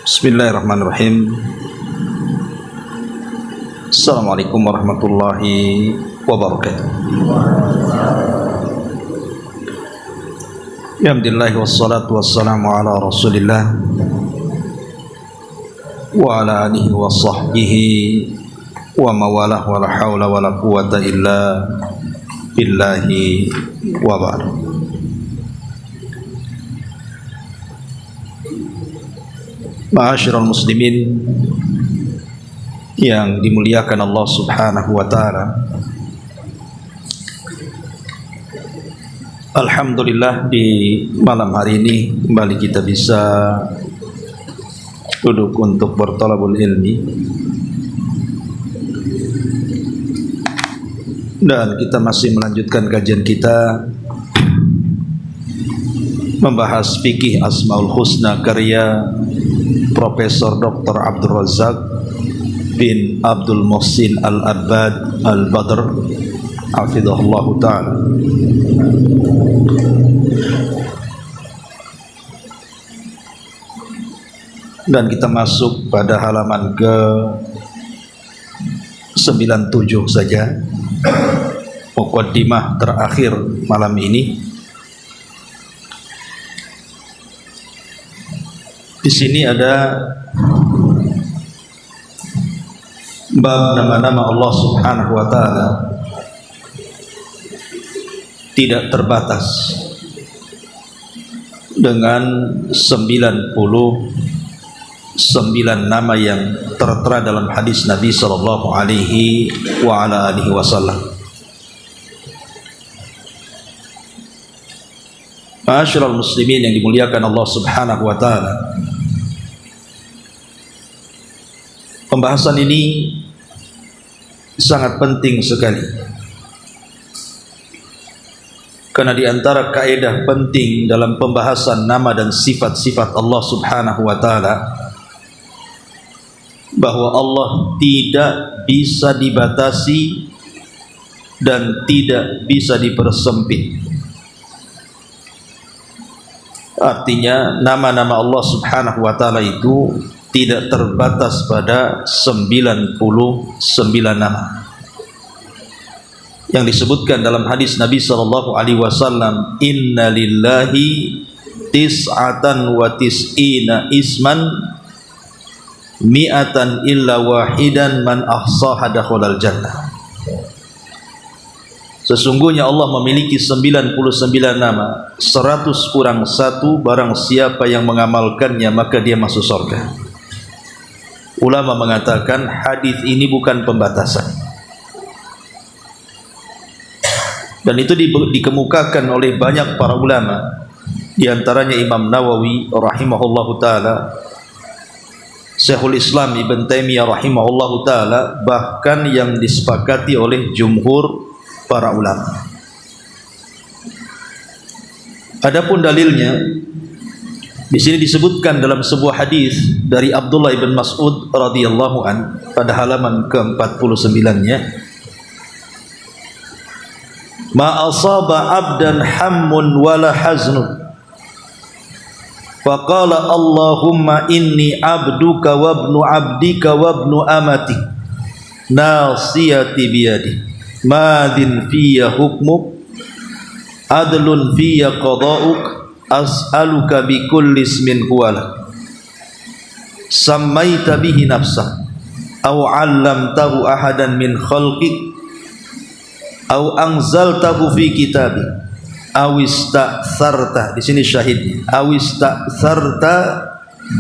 Bismillahirrahmanirrahim. Assalamualaikum warahmatullahi wabarakatuh. Alhamdulillah wassalatu wassalamu ala Rasulillah wa ala alihi wa sahbihi wa mawalah wa la hawla wa la quwata illa billahi wa ba'd. Ma'asyiral muslimin yang dimuliakan Allah Subhanahu wa taala. Alhamdulillah, di malam hari ini kembali kita bisa duduk untuk berthalabul ilmi, dan kita masih melanjutkan kajian kita membahas fikih Asmaul Husna karya Profesor Dr. Abdul Razak bin Abdul Muhsin Al-Abbad Al-Badr hafizahullah ta'ala. Dan kita masuk pada halaman ke 97 saja, muqaddimah terakhir malam ini. Di sini ada bab nama-nama Allah Subhanahu wa taala tidak terbatas dengan 99 nama yang tertera dalam hadis Nabi sallallahu alaihi wa ala alihi wasallam. Ma'asyiral muslimin yang dimuliakan Allah Subhanahu wa taala. Pembahasan ini sangat penting sekali, karena di antara kaidah penting dalam pembahasan nama dan sifat-sifat Allah Subhanahu wa taala bahwa Allah tidak bisa dibatasi dan tidak bisa dipersempit. Artinya nama-nama Allah Subhanahu wa taala itu tidak terbatas pada 99 nama yang disebutkan dalam hadis Nabi sallallahu alaihi wasallam, inna lillahi tis'atan wa tis'ina isman mi'atan illa wahidan man ahsaha dakhalal jannah. Sesungguhnya Allah memiliki 99 nama, 100 kurang 1, barang siapa yang mengamalkannya maka dia masuk surga. Ulama mengatakan hadis ini bukan pembatasan, dan itu dikemukakan oleh banyak para ulama, di antaranya Imam Nawawi rahimahullahu taala, Syekhul Islam Ibn Taimiyah rahimahullahu taala, bahkan yang disepakati oleh jumhur para ulama. Adapun dalilnya di sini disebutkan dalam sebuah hadis dari Abdullah bin Mas'ud radhiyallahu an pada halaman ke-49-nya, ma asaba abdan hammun wala haznun faqala Allahumma inni abduka wa ibnu abdika wa ibnu amati nasiyati biyadi madin fiyya hukmuk adlun fiyya qada'uk as'aluka bi kulli ismin huwa lak sammaita bihi nafsak aw 'allamtahu ahadan min khalqik aw anzaltahu fi kitabik aw ista'tsarta, di sini syahid, aw ista'tsarta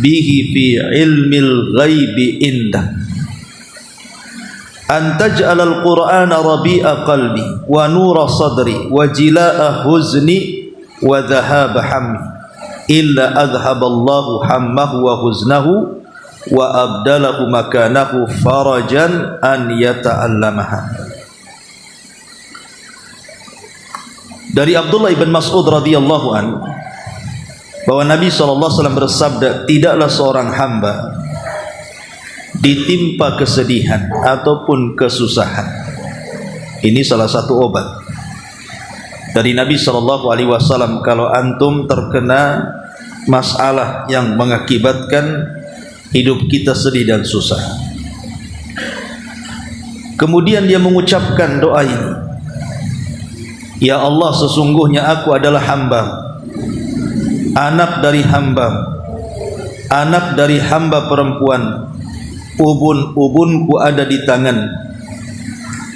bihi fi ilmil ghaibi indak an taj'alal qur'ana rabi'a qalbi wa nura sadri wa jilaa'a huzni wa dhahaba hammi illa adhaballahu hammahu wa huznahu wa abdalahu makanahu farajan an yata'allamaha. Dari Abdullah ibn Mas'ud radhiyallahu an bahwa Nabi SAW bersabda, tidaklah seorang hamba ditimpa kesedihan ataupun kesusahan. Ini salah satu obat dari Nabi SAW. Kalau antum terkena masalah yang mengakibatkan hidup kita sedih dan susah. Kemudian dia mengucapkan doa ini, ya Allah, sesungguhnya aku adalah hamba, anak dari hamba, anak dari hamba perempuan, ubun-ubunku ada di tangan,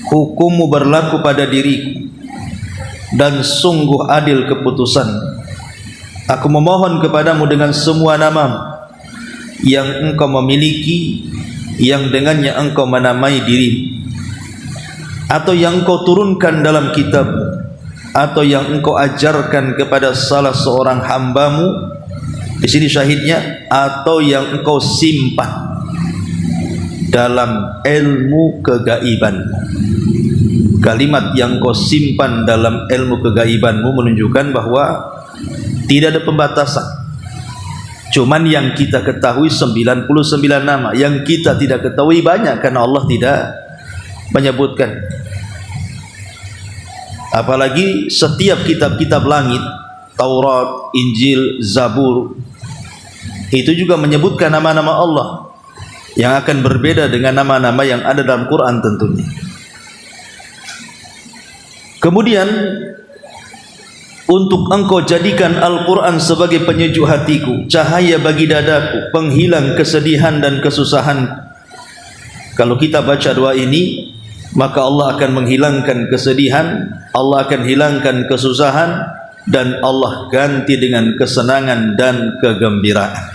hukummu berlaku pada diriku, dan sungguh adil keputusan. Aku memohon kepadamu dengan semua namamu yang engkau memiliki, yang dengannya engkau menamai dirimu, atau yang engkau turunkan dalam kitabmu, atau yang engkau ajarkan kepada salah seorang hambamu. Di sini syahidnya, atau yang engkau simpan dalam ilmu kegaibanmu. Kalimat yang engkau simpan dalam ilmu kegaibanmu menunjukkan bahwa tidak ada pembatasan. Cuman yang kita ketahui 99 nama, yang kita tidak ketahui banyak karena Allah tidak menyebutkan. Apalagi setiap kitab-kitab langit, Taurat, Injil, Zabur, itu juga menyebutkan nama-nama Allah yang akan berbeda dengan nama-nama yang ada dalam Quran tentunya. Kemudian, untuk engkau jadikan Al-Quran sebagai penyejuk hatiku, cahaya bagi dadaku, penghilang kesedihan dan kesusahan. Kalau kita baca doa ini, maka Allah akan menghilangkan kesedihan, Allah akan hilangkan kesusahan, dan Allah ganti dengan kesenangan dan kegembiraan.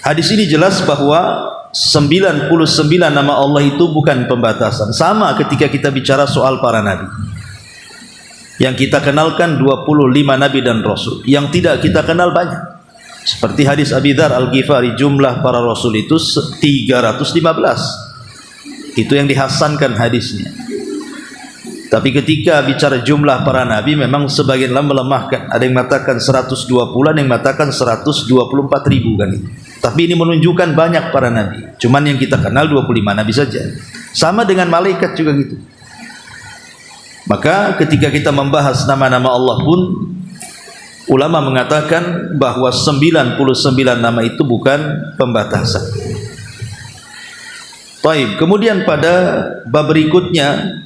Hadis ini jelas bahwa 99 nama Allah itu bukan pembatasan. Sama ketika kita bicara soal para nabi. Yang kita kenalkan 25 nabi dan rasul. Yang tidak kita kenal banyak. Seperti hadis Abi Dzar Al-Ghifari, jumlah para rasul itu 315. Itu yang dihasankan hadisnya. Tapi ketika bicara jumlah para nabi, memang sebagian melemahkan. Ada yang mengatakan 120, ada yang mengatakan 124 ribu kan. Tapi ini menunjukkan banyak para nabi. Cuman yang kita kenal 25 nabi saja. Sama dengan malaikat juga gitu. Maka ketika kita membahas nama-nama Allah pun, ulama mengatakan bahwa 99 nama itu bukan pembatasan. Baik, kemudian pada bab berikutnya,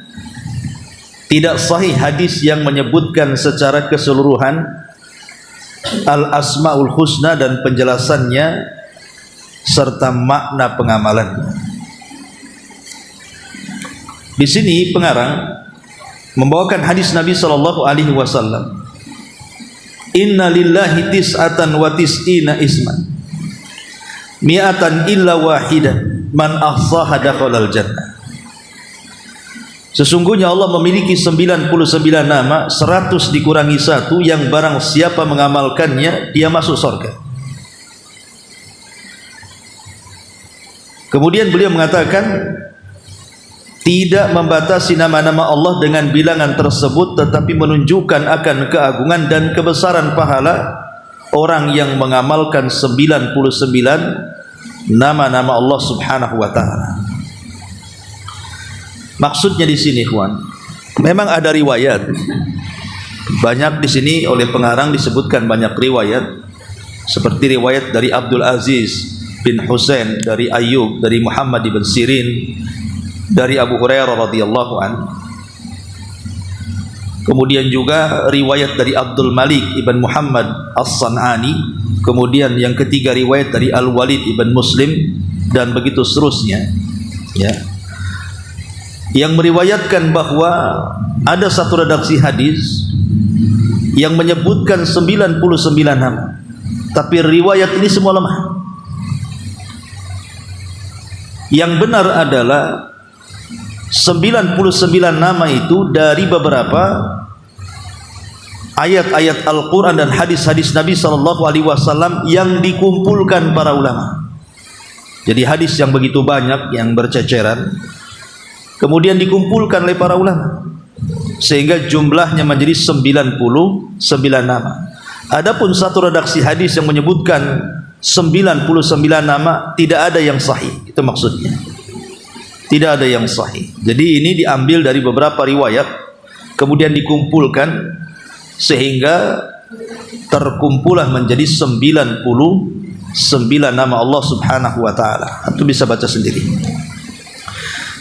tidak sahih hadis yang menyebutkan secara keseluruhan Al-Asma'ul Husna dan penjelasannya serta makna pengamalannya. Di sini pengarang membawakan hadis Nabi sallallahu alaihi wasallam, inna lillahi tis'atan wa tis'ina isman mi'atan illa wahidan man ahsaha dakhalal jannah. Sesungguhnya Allah memiliki 99 nama, 100 dikurangi 1, yang barang siapa mengamalkannya dia masuk surga. Kemudian beliau mengatakan, tidak membatasi nama-nama Allah dengan bilangan tersebut, tetapi menunjukkan akan keagungan dan kebesaran pahala orang yang mengamalkan 99 nama-nama Allah Subhanahu wa taala. Maksudnya di sini, ikhwan, memang ada riwayat. Banyak di sini oleh pengarang disebutkan banyak riwayat, seperti riwayat dari Abdul Aziz bin Husain, dari Ayyub, dari Muhammad bin Sirin, dari Abu Hurairah radhiyallahu anhu. Kemudian juga riwayat dari Abdul Malik ibn Muhammad As-San'ani. Kemudian yang ketiga riwayat dari Al-Walid ibn Muslim, dan begitu seterusnya. Ya, yang meriwayatkan bahwa ada satu redaksi hadis yang menyebutkan 99 nama, tapi riwayat ini semua lemah. Yang benar adalah 99 nama itu dari beberapa ayat-ayat Al-Quran dan hadis-hadis Nabi SAW yang dikumpulkan para ulama. Jadi hadis yang begitu banyak, yang berceceran, kemudian dikumpulkan oleh para ulama, sehingga jumlahnya menjadi 99 nama. Adapun satu redaksi hadis yang menyebutkan 99 nama, tidak ada yang sahih. Itu maksudnya, tidak ada yang sahih. Jadi ini diambil dari beberapa riwayat, kemudian dikumpulkan, sehingga terkumpulah menjadi 99 nama Allah Subhanahu wa taala. Antum bisa baca sendiri.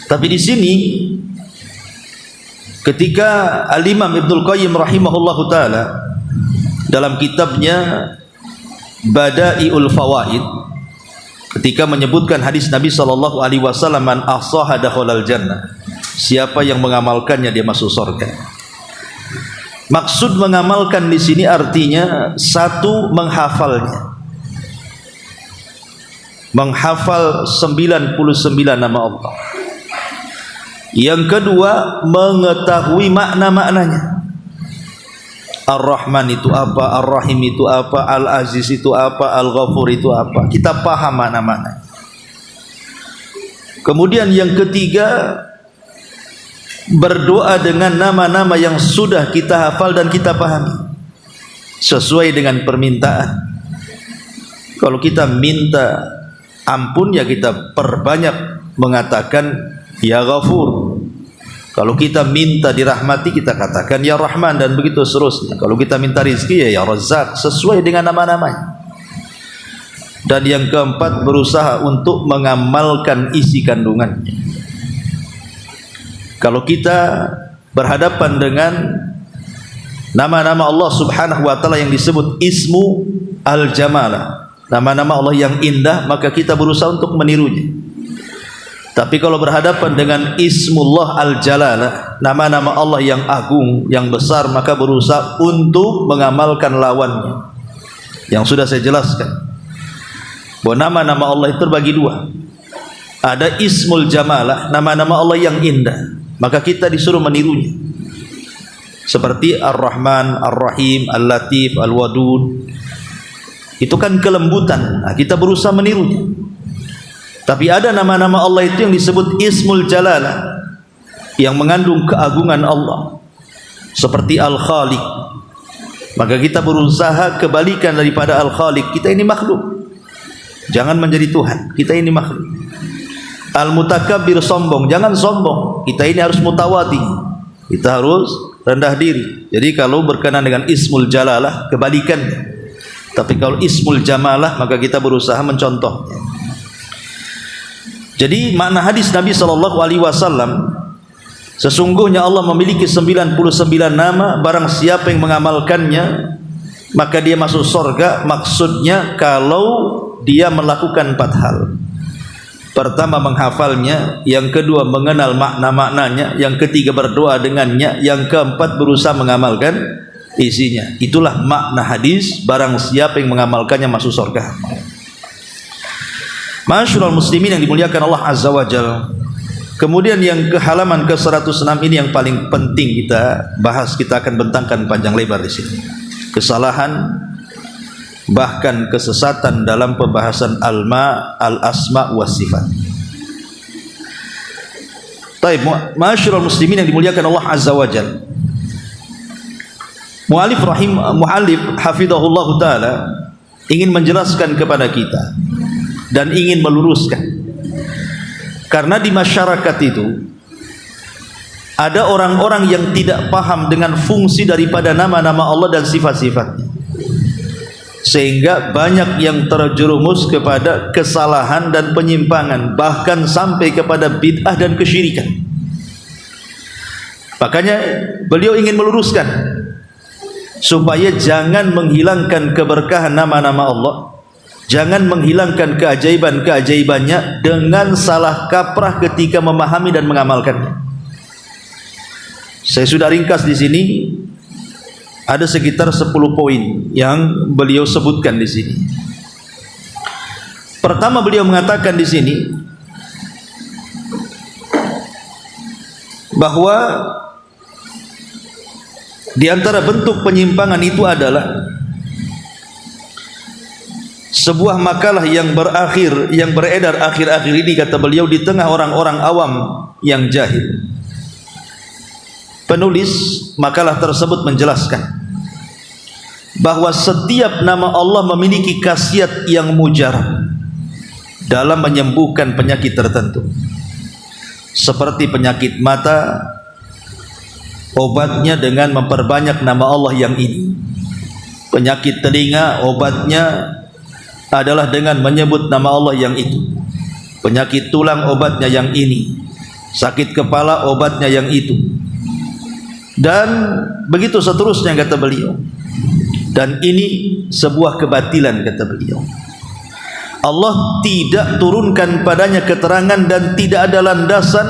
Tapi di sini ketika Al-Imam Ibnul Qayyim rahimahullahu taala dalam kitabnya Bada'iul Fawaid, ketika menyebutkan hadis Nabi sallallahu alaihi wasallam, man ahsaha dakhalal jannah, siapa yang mengamalkannya dia masuk surga. Maksud mengamalkan di sini artinya satu, menghafalnya, menghafal 99 nama Allah. Yang kedua, mengetahui makna-maknanya. Ar-Rahman itu apa, Ar-Rahim itu apa, Al-Aziz itu apa, Al-Ghafur itu apa. Kita paham makna-makna. Kemudian yang ketiga, berdoa dengan nama-nama yang sudah kita hafal dan kita pahami sesuai dengan permintaan. Kalau kita minta ampun, ya kita perbanyak mengatakan ya Ghafur. Kalau kita minta dirahmati, kita katakan ya Rahman, dan begitu seterusnya. Kalau kita minta rizki, ya Razzaq, sesuai dengan nama-namanya. Dan yang keempat, berusaha untuk mengamalkan isi kandungannya. Kalau kita berhadapan dengan nama-nama Allah Subhanahu wa taala yang disebut Ismu Al-Jamalah, nama-nama Allah yang indah, maka kita berusaha untuk menirunya. Tapi kalau berhadapan dengan Ismullah Al-Jalalah, nama-nama Allah yang agung, yang besar, maka berusaha untuk mengamalkan lawannya. Yang sudah saya jelaskan bahwa nama-nama Allah itu terbagi dua. Ada Ismul Jamalah, nama-nama Allah yang indah, maka kita disuruh menirunya. Seperti Ar-Rahman, Ar-Rahim, Al-Latif, Al-Wadud. Itu kan kelembutan. Nah, kita berusaha menirunya. Tapi ada nama-nama Allah itu yang disebut Ismul Jalalah, yang mengandung keagungan Allah, seperti Al-Khaliq. Maka kita berusaha kebalikan daripada Al-Khaliq. Kita ini makhluk, jangan menjadi Tuhan. Kita ini makhluk. Al-Mutakabbir, sombong, jangan sombong. Kita ini harus mutawadi, kita harus rendah diri. Jadi kalau berkenaan dengan Ismul Jalalah, kebalikannya. Tapi kalau Ismul Jamalah, maka kita berusaha mencontohnya. Jadi makna hadis Nabi SAW, sesungguhnya Allah memiliki 99 nama, barang siapa yang mengamalkannya maka dia masuk surga. Maksudnya kalau dia melakukan 4 hal. Pertama, menghafalnya. Yang kedua, mengenal makna-maknanya. Yang ketiga, berdoa dengannya. Yang keempat, berusaha mengamalkan isinya. Itulah makna hadis, barang siapa yang mengamalkannya masuk surga. Ma'asyiral muslimin yang dimuliakan Allah Azza wa Jalla. Kemudian yang ke halaman ke-106 ini yang paling penting kita bahas, kita akan bentangkan panjang lebar di sini. Kesalahan, bahkan kesesatan dalam pembahasan al-asma wa sifat. Baik, ma'asyiral muslimin yang dimuliakan Allah Azza wa Jalla. Mu'allif hafizahullah taala ingin menjelaskan kepada kita dan ingin meluruskan, karena di masyarakat itu ada orang-orang yang tidak paham dengan fungsi daripada nama-nama Allah dan sifat-sifatnya, sehingga banyak yang terjerumus kepada kesalahan dan penyimpangan, bahkan sampai kepada bid'ah dan kesyirikan. Makanya beliau ingin meluruskan supaya jangan menghilangkan keberkahan nama-nama Allah, jangan menghilangkan keajaiban-keajaibannya dengan salah kaprah ketika memahami dan mengamalkannya. Saya sudah ringkas di sini, ada sekitar 10 poin yang beliau sebutkan di sini. Pertama, beliau mengatakan di sini bahwa di antara bentuk penyimpangan itu adalah sebuah makalah yang beredar akhir-akhir ini, kata beliau, di tengah orang-orang awam yang jahil. Penulis makalah tersebut menjelaskan bahwa setiap nama Allah memiliki khasiat yang mujarab dalam menyembuhkan penyakit tertentu, seperti penyakit mata. Obatnya dengan memperbanyak nama Allah yang ini. Penyakit telinga obatnya adalah dengan menyebut nama Allah yang itu. Penyakit tulang obatnya yang ini. Sakit kepala obatnya yang itu. Dan begitu seterusnya kata beliau. Dan ini sebuah kebatilan kata beliau. Allah tidak turunkan padanya keterangan dan tidak ada landasan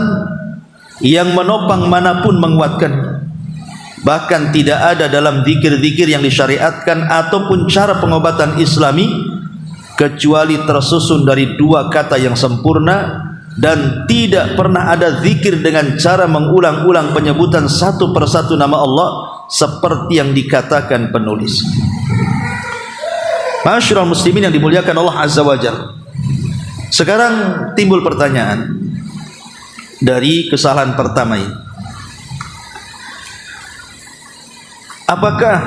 yang menopang manapun menguatkannya. Bahkan tidak ada dalam zikir-zikir yang disyariatkan ataupun cara pengobatan Islami kecuali tersusun dari dua kata yang sempurna, dan tidak pernah ada zikir dengan cara mengulang-ulang penyebutan satu persatu nama Allah seperti yang dikatakan penulis. Ma'asyiral muslimin yang dimuliakan Allah Azza wa Jalla. Sekarang timbul pertanyaan dari kesalahan pertama ini. Apakah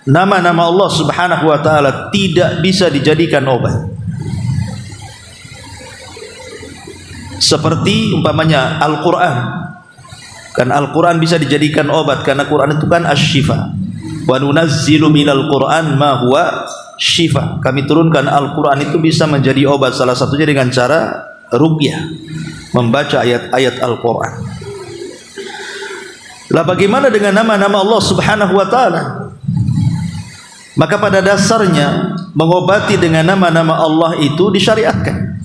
nama-nama Allah Subhanahu wa taala tidak bisa dijadikan obat? Seperti umpamanya Al-Qur'an. Kan Al-Qur'an bisa dijadikan obat karena Qur'an itu kan asy-syifa. Wa nunazzilu minal Qur'an ma huwa syifa. Kami turunkan Al-Qur'an itu bisa menjadi obat, salah satunya dengan cara ruqyah, membaca ayat-ayat Al-Qur'an. Lah bagaimana dengan nama-nama Allah Subhanahu wa taala? Maka pada dasarnya mengobati dengan nama-nama Allah itu disyariatkan.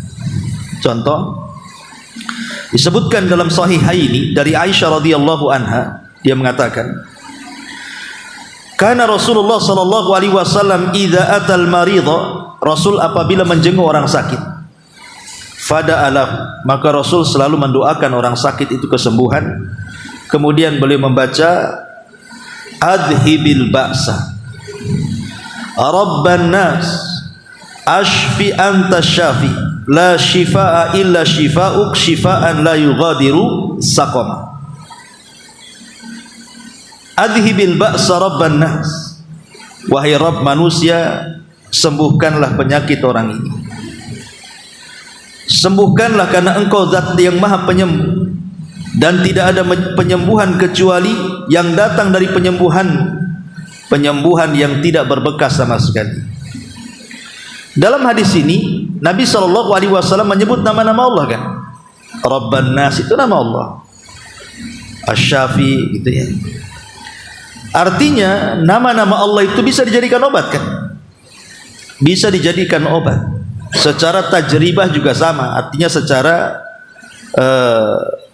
Contoh disebutkan dalam Sahihaini dari Aisyah radhiyallahu anha, dia mengatakan, "Kana Rasulullah sallallahu alaihi wasallam idza atal maridha," Rasul apabila menjenguk orang sakit, fada'alah, maka Rasul selalu mendoakan orang sakit itu kesembuhan. Kemudian beliau membaca adhibil ba'sa rabban nas ashfi anta syafi la shifaa illa shifauk shifaan la yughadiru saqama. Adhibil ba'sa rabban nas, wahai Rabb manusia, sembuhkanlah penyakit orang ini. Sembuhkanlah karena engkau zat yang maha penyembuh, dan tidak ada penyembuhan kecuali yang datang dari penyembuhan yang tidak berbekas sama sekali. Dalam hadis ini Nabi SAW menyebut nama-nama Allah kan. Rabban Nas itu nama Allah, Asy-Syafi gitu ya. Artinya nama-nama Allah itu bisa dijadikan obat kan? Bisa dijadikan obat. Secara tajribah juga sama. Artinya secara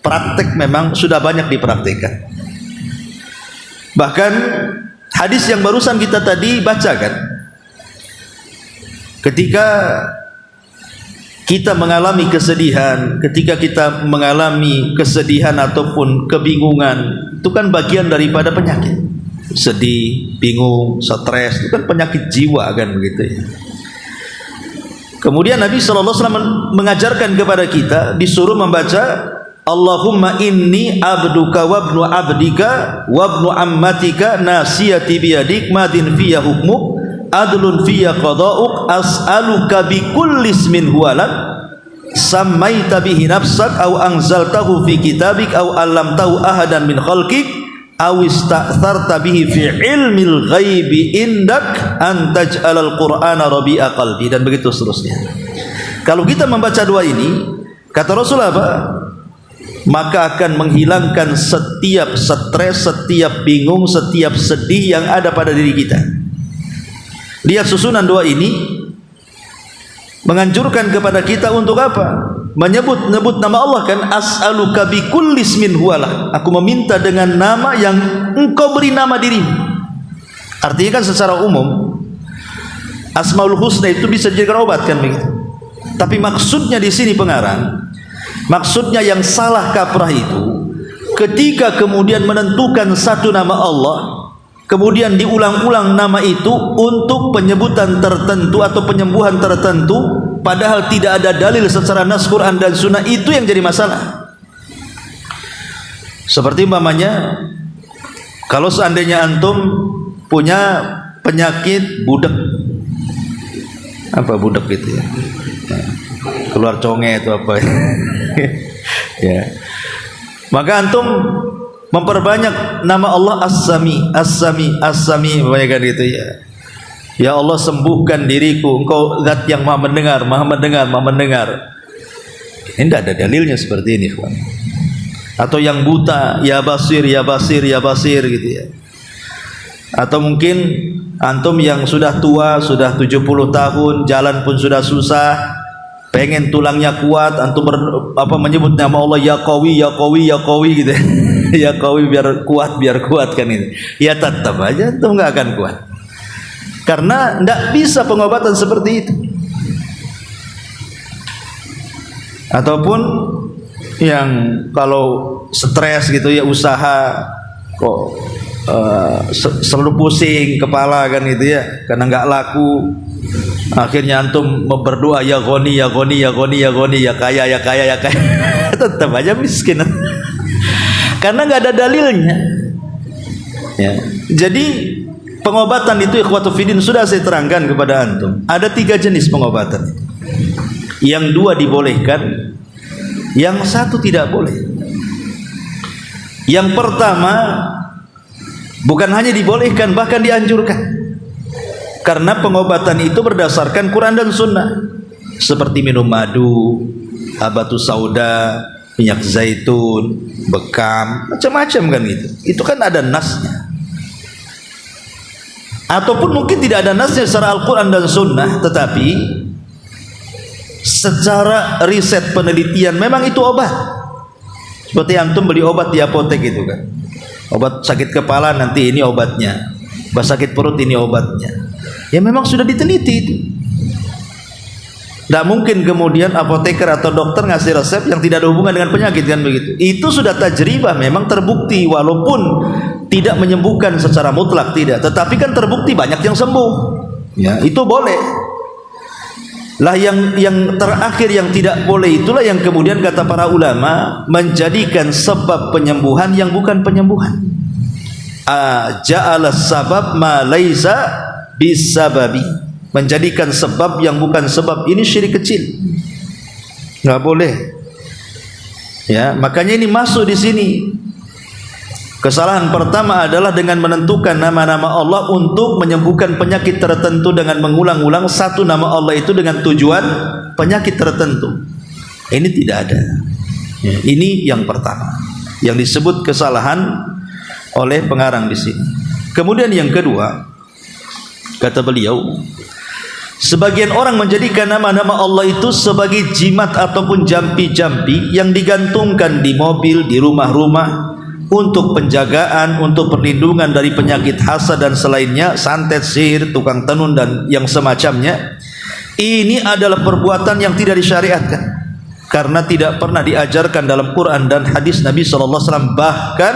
praktek memang sudah banyak dipraktikkan. Bahkan hadis yang barusan kita tadi bacakan, ketika kita mengalami kesedihan, ketika kita mengalami kesedihan ataupun kebingungan, itu kan bagian daripada penyakit. Sedih, bingung, stres, itu kan penyakit jiwa kan begitu ya. Kemudian Nabi SAW mengajarkan kepada kita, disuruh membaca Allahumma inni abduka wabnu abdika wabnu ammatika nasiyati biyadik madin fiyya hukmuk adlun fiyya qada'uk as'aluka bikulli ismin huwalak sammaita bihi nafsak au anzaltahu fi kitabik au allamtahu ahadan min khalqik au ista'tharta bihi fi ilmil ghaibi indak an taj'alal qur'ana rabi'a qalbi, dan begitu seterusnya. Kalau kita membaca doa ini, kata Rasul apa? Maka akan menghilangkan setiap stres, setiap bingung, setiap sedih yang ada pada diri kita. Lihat susunan doa ini menganjurkan kepada kita untuk apa? Menyebut nama Allah kan, as'aluka bikulli ismin huwalah, aku meminta dengan nama yang engkau beri nama dirimu. Artinya kan secara umum Asmaul Husna itu bisa dijadikan obat kan begitu. Tapi maksudnya di sini pengarang, maksudnya yang salah kaprah itu ketika kemudian menentukan satu nama Allah, kemudian diulang-ulang nama itu untuk penyebutan tertentu atau penyembuhan tertentu, padahal tidak ada dalil secara nas Quran dan Sunnah, itu yang jadi masalah. Seperti umpamanya kalau seandainya antum punya penyakit budek, apa budek gitu ya, keluar conge itu apa ya, maka antum memperbanyak nama Allah As-Sami, As-Sami, As-Sami, banyak gitu ya. Ya Allah sembuhkan diriku, Engkau zat yang maha mendengar, maha mendengar, maha mendengar. Ini tidak ada dalilnya seperti ini, kawan. Atau yang buta, ya basir, ya basir, ya basir gitu ya. Atau mungkin antum yang sudah tua, sudah 70 tahun, jalan pun sudah susah, pengen tulangnya kuat, antum menyebut nama Allah ya qawi, ya qawi, ya qawi gitu. Ya qawi biar kuat kan ini. Ya tetap aja antum enggak akan kuat. Karena tidak bisa pengobatan seperti itu. Ataupun yang kalau stres gitu ya, usaha kok selalu pusing kepala kan gitu ya, karena nggak laku. Akhirnya antum berdoa ya Ghani, ya Ghani, ya Ghani, ya Ghani, ya kaya, ya kaya, ya kaya. Tetap aja miskin. Karena nggak ada dalilnya. Ya. Jadi pengobatan itu ikhwatu fiddin sudah saya terangkan kepada antum. Ada 3 jenis pengobatan. Yang 2 dibolehkan, yang 1 tidak boleh. Yang pertama bukan hanya dibolehkan, bahkan dianjurkan. Karena pengobatan itu berdasarkan Quran dan Sunnah. Seperti minum madu, habatus sauda, minyak zaitun, bekam, macam-macam kan itu. Itu kan ada nasnya. Ataupun mungkin tidak ada nasnya secara Al-Quran dan Sunnah, tetapi secara riset penelitian memang itu obat. Seperti antum beli obat di apotek itu kan, obat sakit kepala nanti ini obatnya, obat sakit perut ini obatnya. Ya memang sudah diteliti itu. Tidak mungkin kemudian apoteker atau dokter ngasih resep yang tidak ada hubungan dengan penyakit kan begitu. Itu sudah tajribah, memang terbukti, walaupun tidak menyembuhkan secara mutlak tidak, tetapi kan terbukti banyak yang sembuh. Ya, itu boleh. Lah yang terakhir yang tidak boleh itulah yang kemudian kata para ulama menjadikan sebab penyembuhan yang bukan penyembuhan. Ja'ala sabab ma laisa bisababi. Menjadikan sebab yang bukan sebab, ini syirik kecil. Enggak boleh. Ya, makanya ini masuk di sini. Kesalahan pertama adalah dengan menentukan nama-nama Allah untuk menyembuhkan penyakit tertentu dengan mengulang-ulang satu nama Allah itu dengan tujuan penyakit tertentu. Ini tidak ada. Ya, ini yang pertama yang disebut kesalahan oleh pengarang di sini. Kemudian yang kedua, kata beliau, sebagian orang menjadikan nama-nama Allah itu sebagai jimat ataupun jampi-jampi yang digantungkan di mobil, di rumah-rumah, untuk penjagaan, untuk perlindungan dari penyakit hasad dan selainnya, santet, sihir, tukang tenun dan yang semacamnya. Ini adalah perbuatan yang tidak disyariatkan, karena tidak pernah diajarkan dalam Quran dan hadis Nabi SAW. Bahkan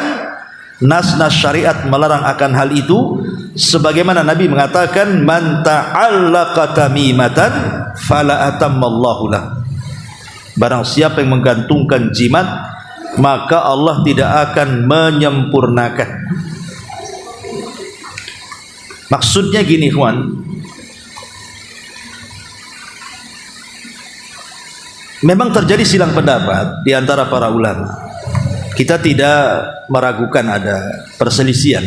nas-nas syariat melarang akan hal itu, sebagaimana Nabi mengatakan, man ta'allaqa tamimatan fala atammallahu lah. Barang siapa yang menggantungkan jimat, maka Allah tidak akan menyempurnakan. Maksudnya gini, kawan, memang terjadi silang pendapat di antara para ulama. Kita tidak meragukan ada perselisihan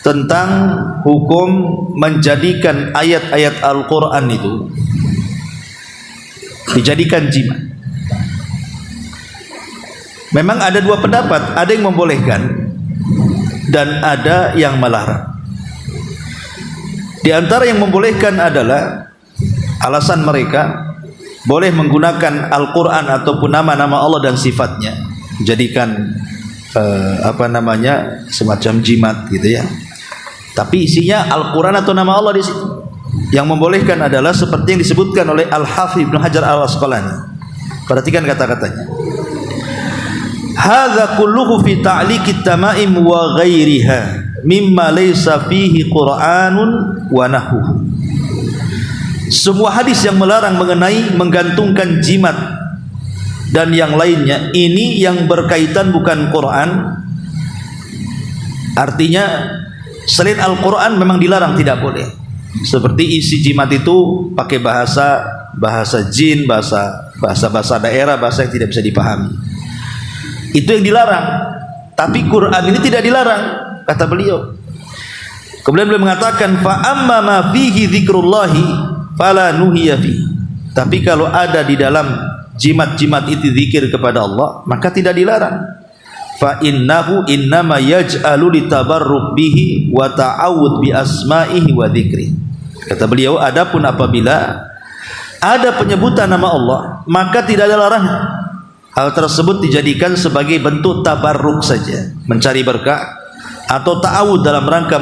tentang hukum menjadikan ayat-ayat Al-Quran itu dijadikan jimat. Memang ada 2 pendapat, ada yang membolehkan dan ada yang melarang. Di antara yang membolehkan adalah alasan mereka boleh menggunakan Al-Quran ataupun nama-nama Allah dan sifatnya, jadikan semacam jimat gitu ya. Tapi isinya Al-Quran atau nama Allah di situ. Yang membolehkan adalah seperti yang disebutkan oleh Al-Hafidz Ibnu Hajar Al-Asqalani. Perhatikan kata-katanya. Hadza kulluhu fi ta'liqit tamaim wa ghairiha mimma laysa fihi Qur'anun wa nahwu. Semua hadis yang melarang mengenai menggantungkan jimat dan yang lainnya, ini yang berkaitan bukan Quran. Artinya selain Al-Quran memang dilarang, tidak boleh. Seperti isi jimat itu pakai bahasa jin, bahasa daerah, bahasa yang tidak bisa dipahami. Itu yang dilarang. Tapi Quran ini tidak dilarang, kata beliau. Kemudian beliau mengatakan fa amma ma fihi dzikrullahi fala nuhiya fi. Tapi kalau ada di dalam jimat-jimat itu zikir kepada Allah, maka tidak dilarang. Fa innahu innama yaj'alu litabarruk bihi wa ta'awud bi asma'ihi wa dzikri. Kata beliau, adapun apabila ada penyebutan nama Allah, maka tidak ada larangan. Hal tersebut dijadikan sebagai bentuk tabarruk saja, mencari berkah atau ta'awud dalam rangka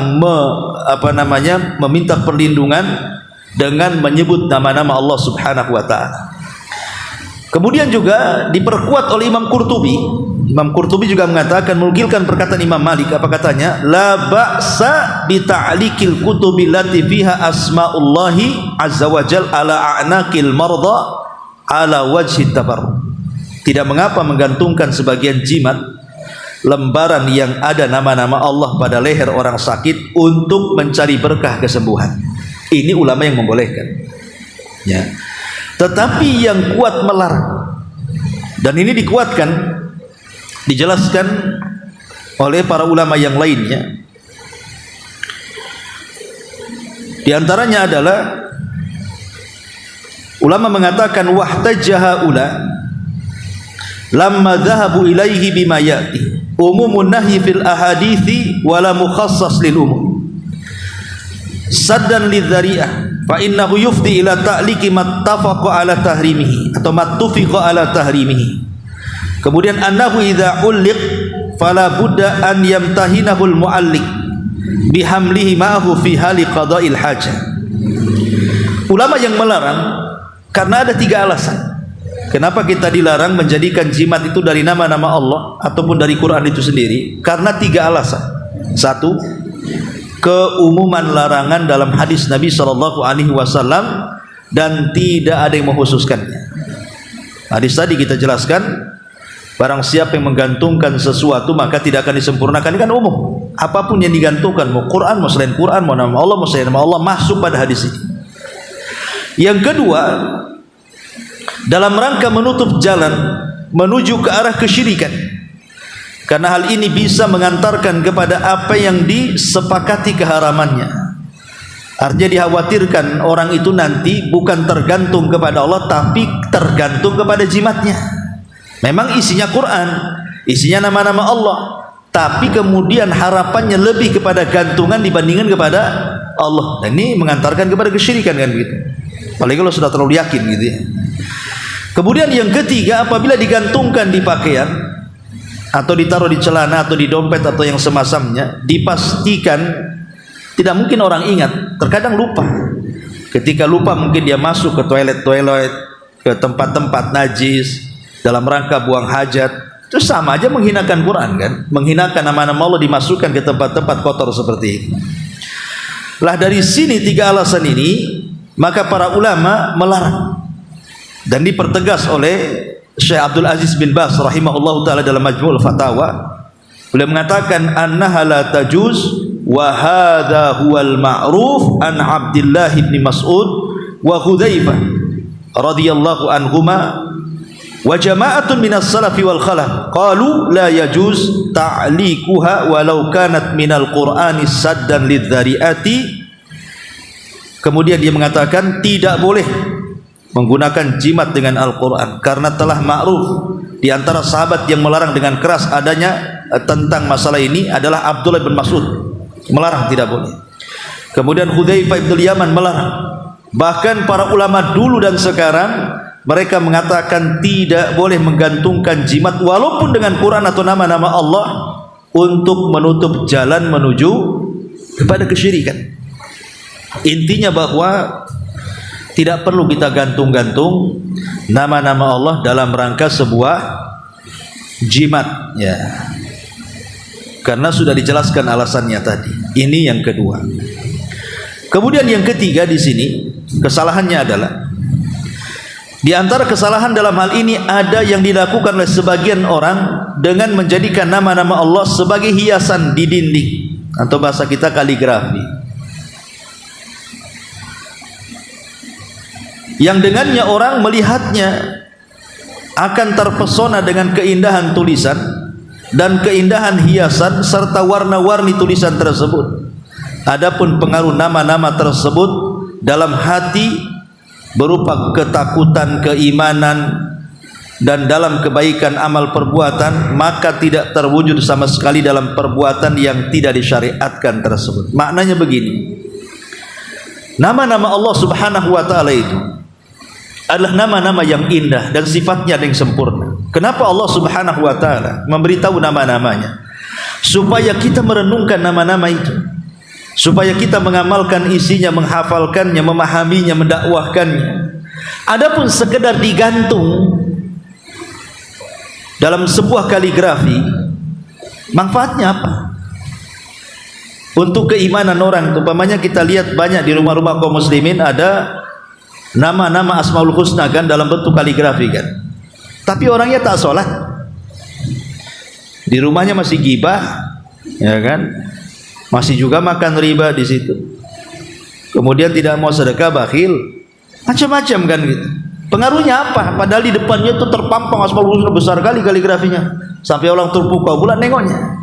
meminta perlindungan dengan menyebut nama-nama Allah Subhanahu wa taala. Kemudian juga diperkuat oleh Imam Qurtubi. Imam Qurtubi juga mengatakan, menukilkan perkataan Imam Malik, apa katanya? La ba'sa bi ta'liqil kutubi allati fiha asmaullahi azza wa jal ala a'naqil marda ala wajhi tabarruk. Tidak mengapa menggantungkan sebagian jimat lembaran yang ada nama-nama Allah pada leher orang sakit untuk mencari berkah kesembuhan. Ini ulama yang membolehkan. Ya. Tetapi yang kuat melarang. Dan ini dikuatkan, dijelaskan oleh para ulama yang lainnya. Di antaranya adalah ulama mengatakan wahtajjaha ula lamma dhahabu ilaihi bima ya'ti umumun nahyi fil ahadithi wala mukhassas lil umum saddan lidzari'ah fa innahu yufdi ila ta'liqi mattafaqa ala tahrimihi atau mattufiqa ala tahrimihi. Kemudian annahu idza ulliq fala budda an yamtahinahu al mu'alliq bihamlihi ma'ahu fi hali qada'il hajah. Ulama yang melarang karena ada 3 alasan. Kenapa kita dilarang menjadikan jimat itu dari nama-nama Allah ataupun dari Quran itu sendiri? Karena 3 alasan. 1, keumuman larangan dalam hadis Nabi SAW dan tidak ada yang mengkhususkannya. Hadis tadi kita jelaskan, barang siapa yang menggantungkan sesuatu maka tidak akan disempurnakan. Ini kan umum. Apapun yang digantungkan, mau Quran, mau selain Quran, mau nama Allah, mau selain nama Allah, masuk pada hadis ini. Yang kedua, dalam rangka menutup jalan menuju ke arah kesyirikan, karena hal ini bisa mengantarkan kepada apa yang disepakati keharamannya. Artinya dikhawatirkan orang itu nanti bukan tergantung kepada Allah, tapi tergantung kepada jimatnya. Memang isinya Quran, isinya nama-nama Allah, tapi kemudian harapannya lebih kepada gantungan dibandingkan kepada Allah. Dan ini mengantarkan kepada kesyirikan, kan begitu. Apalagi kalau sudah terlalu yakin gitu ya. Kemudian yang ketiga, apabila digantungkan di pakaian atau ditaruh di celana atau di dompet atau yang semasamnya, dipastikan tidak mungkin orang ingat. Terkadang lupa. Ketika lupa mungkin dia masuk ke toilet, ke tempat-tempat najis dalam rangka buang hajat. Itu sama aja menghinakan Quran, kan? Menghinakan nama-nama Allah dimasukkan ke tempat-tempat kotor seperti ini. Lah dari sini 3 alasan ini, maka para ulama melarang. Dan dipertegas oleh Syekh Abdul Aziz bin Baz rahimahullahu taala dalam Majmu'ul Fatawa. Beliau mengatakan annaha la tajuz wa hadha huwal ma'ruf an Abdullah bin Mas'ud wa Hudzaifah radhiyallahu anhuma wa jama'atun minas salafi wal khalaf qalu la yajuz ta'liquha walau kanat minal qur'ani saddan lidzari'ati. Kemudian dia mengatakan tidak boleh menggunakan jimat dengan Al-Quran karena telah ma'ruf di antara sahabat yang melarang dengan keras adanya tentang masalah ini adalah Abdullah bin Mas'ud, melarang tidak boleh. Kemudian Hudzaifah bin Yaman melarang. Bahkan para ulama dulu dan sekarang mereka mengatakan tidak boleh menggantungkan jimat walaupun dengan Quran atau nama-nama Allah untuk menutup jalan menuju kepada kesyirikan. Intinya bahwa tidak perlu kita gantung-gantung nama-nama Allah dalam rangka sebuah jimat, ya. Karena sudah dijelaskan alasannya tadi. Ini yang kedua. Kemudian yang ketiga di sini kesalahannya adalah di antara kesalahan dalam hal ini ada yang dilakukan oleh sebagian orang dengan menjadikan nama-nama Allah sebagai hiasan di dinding atau bahasa kita kaligrafi. Yang dengannya orang melihatnya akan terpesona dengan keindahan tulisan dan keindahan hiasan serta warna-warni tulisan tersebut. Adapun pengaruh nama-nama tersebut dalam hati berupa ketakutan, keimanan, dan dalam kebaikan amal perbuatan, maka tidak terwujud sama sekali dalam perbuatan yang tidak disyariatkan tersebut. Maknanya begini, nama-nama Allah subhanahu wa ta'ala itu adalah nama-nama yang indah dan sifatnya yang sempurna. Kenapa Allah subhanahu wa ta'ala memberitahu nama-namanya? Supaya kita merenungkan nama-nama itu, supaya kita mengamalkan isinya, menghafalkannya, memahaminya, mendakwahkannya. Adapun sekedar digantung dalam sebuah kaligrafi, manfaatnya apa? Untuk keimanan orang, umpamanya kita lihat banyak di rumah-rumah kaum muslimin ada nama-nama Asmaul Husna kan dalam bentuk kaligrafi kan. Tapi orangnya tak sholat, di rumahnya masih gibah, ya kan? Masih juga makan riba di situ. Kemudian tidak mau sedekah, bakhil, macam-macam kan gitu. Pengaruhnya apa? Padahal di depannya itu terpampang Asmaul Husna besar kali kaligrafinya, sampai orang terpukau bulan nengoknya.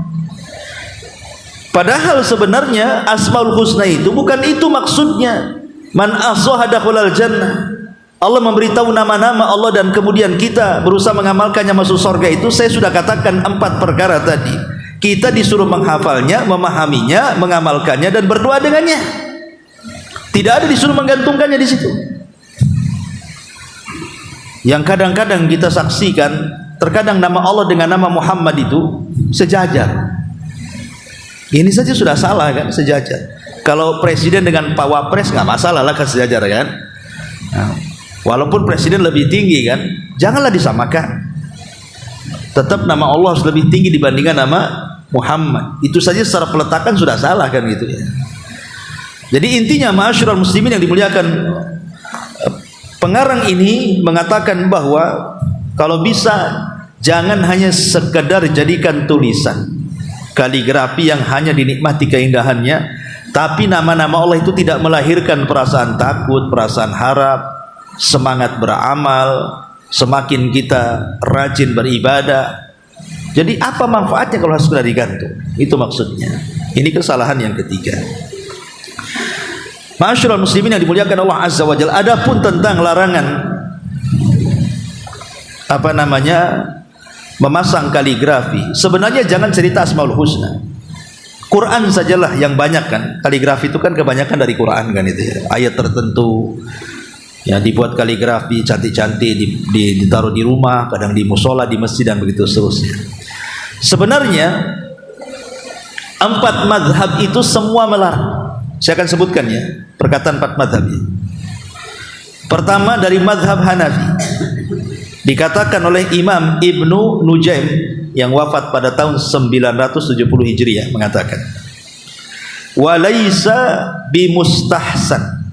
Padahal sebenarnya Asmaul Husna itu bukan itu maksudnya. Man ahsaha dakhalal jannah. Allah memberitahu nama-nama Allah dan kemudian kita berusaha mengamalkannya masuk surga itu. Saya sudah katakan 4 perkara tadi. Kita disuruh menghafalnya, memahaminya, mengamalkannya dan berdoa dengannya. Tidak ada disuruh menggantungkannya di situ. Yang kadang-kadang kita saksikan, terkadang nama Allah dengan nama Muhammad itu sejajar. Ini saja sudah salah kan, sejajar. Kalau presiden dengan Pak Wapres nggak masalah lah kan, sejajar kan. Nah, walaupun presiden lebih tinggi kan, janganlah disamakan. Tetap nama Allah harus lebih tinggi dibandingkan nama Muhammad. Itu saja secara peletakan sudah salah kan gitu ya. Jadi intinya ma'asyiral muslimin yang dimuliakan, pengarang ini mengatakan bahwa kalau bisa jangan hanya sekedar jadikan tulisan kaligrafi yang hanya dinikmati keindahannya, tapi nama-nama Allah itu tidak melahirkan perasaan takut, perasaan harap, semangat beramal, semakin kita rajin beribadah. Jadi apa manfaatnya kalau sudah digantung? Itu maksudnya. Ini kesalahan yang ketiga. Ma'asyiral muslimin yang dimuliakan Allah Azza wa Jalla, adapun tentang larangan memasang kaligrafi, sebenarnya jangan cerita Asmaul Husna. Quran sajalah yang banyak kan. Kaligrafi itu kan kebanyakan dari Quran kan itu ya. Ayat tertentu ya dibuat kaligrafi cantik-cantik, ditaruh di rumah, kadang di musola, di masjid dan begitu seterusnya. Sebenarnya 4 mazhab itu semua melarang. Saya akan sebutkan ya perkataan 4 mazhab ini. Pertama dari mazhab Hanafi, dikatakan oleh Imam Ibnu Nujaim yang wafat pada tahun 970 Hijriah mengatakan, walaysa bimustahsan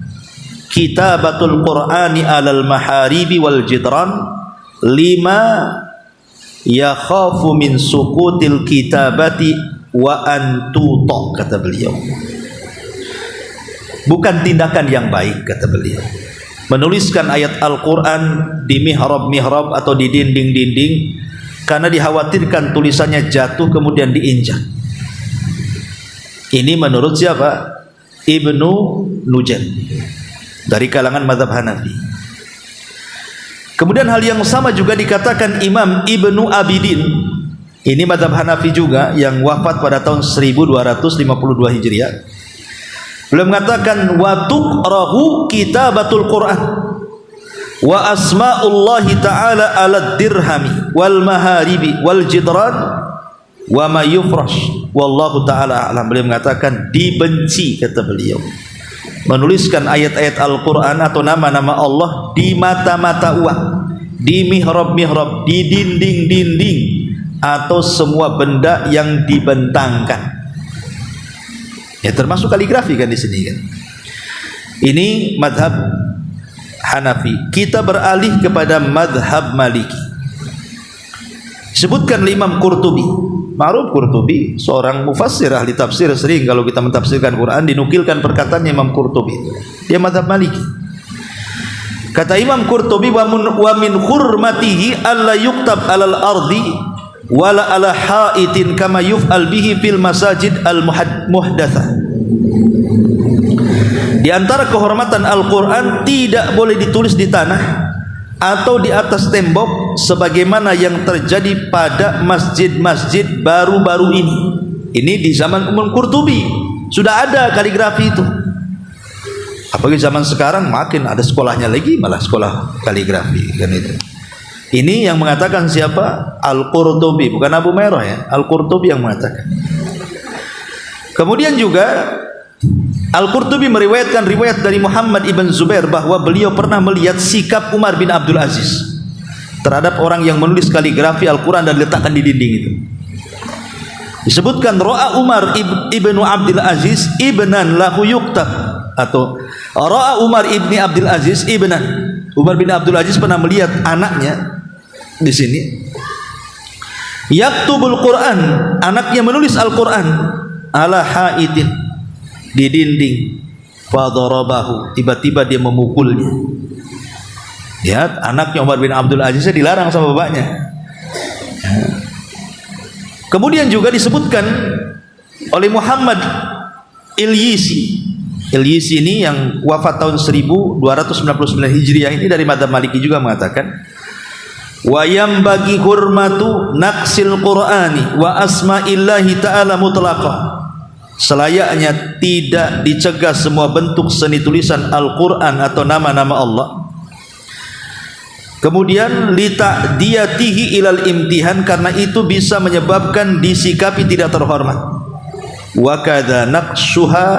kitabatul Qur'ani alal maharibi wal jidran lima yakhafu min sukutil kitabati wa antuta, kata beliau. Bukan tindakan yang baik, kata beliau, menuliskan ayat Al-Quran di mihrab-mihrab atau di dinding-dinding karena dikhawatirkan tulisannya jatuh kemudian diinjak. Ini menurut siapa? Ibnu Nujaim dari kalangan mazhab Hanafi. Kemudian hal yang sama juga dikatakan Imam Ibnu Abidin, ini mazhab Hanafi juga yang wafat pada tahun 1252 Hijriah. Beliau mengatakan wa tuqrahu kitabatul Quran wa asma'ullahi ta'ala ala dirhami wal maharibi wal jidran wa ma yufrash wallahu ta'ala a'lam. Beliau mengatakan dibenci, kata beliau, menuliskan ayat-ayat Al-Quran atau nama-nama Allah di mata-mata uang, di mihrab-mihrab, di dinding-dinding, atau semua benda yang dibentangkan. Ya termasuk kaligrafi kan di sini kan. Ini madhab Hanafi. Kita beralih kepada madhab Maliki. Sebutkan Imam Qurtubi. Ma'ruf Qurtubi seorang mufassir, ahli tafsir. Sering kalau kita mentafsirkan Quran dinukilkan perkataan Imam Qurtubi. Dia madhab Maliki. Kata Imam Qurtubi, wa min hurmatihi alla yuktab alal ardi wala ala haitin kama yuf'al bihi fil masajid al muhdatsah. Di antara kehormatan Al-Quran, tidak boleh ditulis di tanah atau di atas tembok sebagaimana yang terjadi pada masjid-masjid baru-baru ini. Ini di zaman Umul Qurtubi sudah ada kaligrafi itu. Apalagi zaman sekarang makin ada sekolahnya lagi, malah sekolah kaligrafi kan itu. Ini yang mengatakan siapa? Al-Qurtubi, bukan Abu Mairah ya. Al-Qurtubi yang mengatakan. Kemudian juga Al-Qurtubi meriwayatkan riwayat dari Muhammad ibn Zubair bahwa beliau pernah melihat sikap Umar bin Abdul Aziz terhadap orang yang menulis kaligrafi Al-Quran dan diletakkan di dinding itu. Disebutkan Ra'a Umar ibnu Abdul Aziz ibnan lahu yuktab, atau Ra'a Umar ibni Abdul Aziz ibnan. Umar bin Abdul Aziz pernah melihat anaknya di sini yaktubul Quran, anaknya menulis Al-Quran ala haitin, di dinding. Fadarabahu, tiba-tiba dia memukulnya. Lihat, anaknya Umar bin Abdul Aziz dilarang sama bapaknya. Kemudian juga disebutkan oleh Muhammad Ilyisi. Ilyisi ini yang wafat tahun 1299 Hijriah, ini dari madzhab Maliki juga mengatakan, wa yambagi hurmatu naqsil Qur'ani wa asma'illahi ta'ala mutlaqah. Selayaknya tidak dicegah semua bentuk seni tulisan Al-Quran atau nama-nama Allah. Kemudian lita'diyatihi ilal imtihan, karena itu bisa menyebabkan disikapi tidak terhormat. Wa kadza naqshuha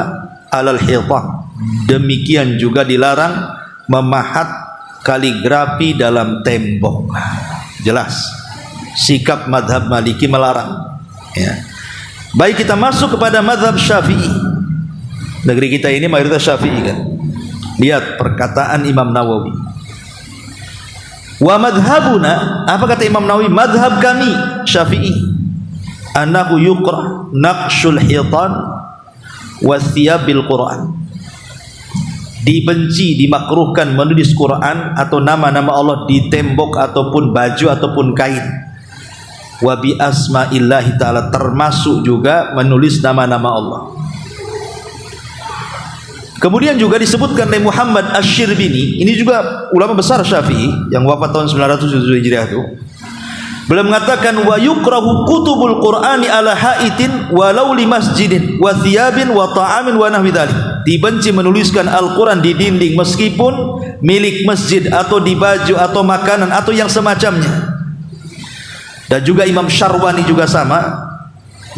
alal hitah, demikian juga dilarang memahat kaligrafi dalam tembok. Jelas sikap mazhab Maliki melarang ya. Baik, kita masuk kepada mazhab Syafi'i. Negeri kita ini mayoritas Syafi'i kan. Lihat perkataan Imam Nawawi. Wa madhabuna, apa kata Imam Nawawi? Madhab kami Syafi'i, annahu yuqra naqshul hitan wa thiyabil Quran. Dibenci, dimakruhkan menulis Quran atau nama-nama Allah di tembok ataupun baju ataupun kain. Wa bi asma'illahi ta'ala, termasuk juga menulis nama-nama Allah. Kemudian juga disebutkan oleh Muhammad Asy-Syirbini, ini juga ulama besar Syafi'i yang wafat tahun 907 Hijriah itu. Beliau mengatakan wa yukrahu kutubul Qur'ani ala haitin walau li masjidin wa thiyabin wa ta'amin wa nahwi dzalik. Dibenci menuliskan Al-Qur'an di dinding meskipun milik masjid atau di baju atau makanan atau yang semacamnya. Dan juga Imam Syarwani juga sama,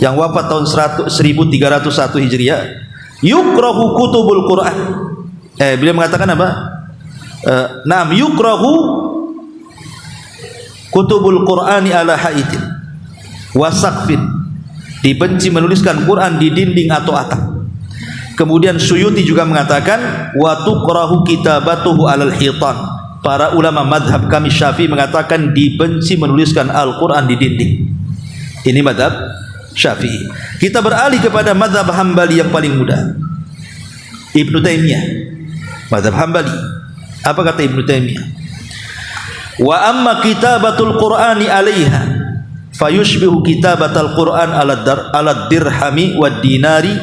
yang wafat tahun 1301 Hijriah. Yukrahu kutubul Quran. Beliau mengatakan apa? Naam yukrahu kutubul Qur'ani ala haitin wa saqfin. Dibenci menuliskan Quran di dinding atau atap. Kemudian Suyuti juga mengatakan wa tukrahu kitabatuhu alal hitan. Para ulama madhab kami Syafi'i mengatakan dibenci menuliskan Al-Quran di dinding. Ini madhab Syafi'i. Kita beralih kepada madhab Hambali yang paling mudah, Ibnu Taimiyah, madhab Hambali. Apa kata Ibnu Taimiyah? Wa amma kitabatul Qur'ani 'alaiha fayushbihu kitabatal Qur'an 'ala dirhami wad dinari,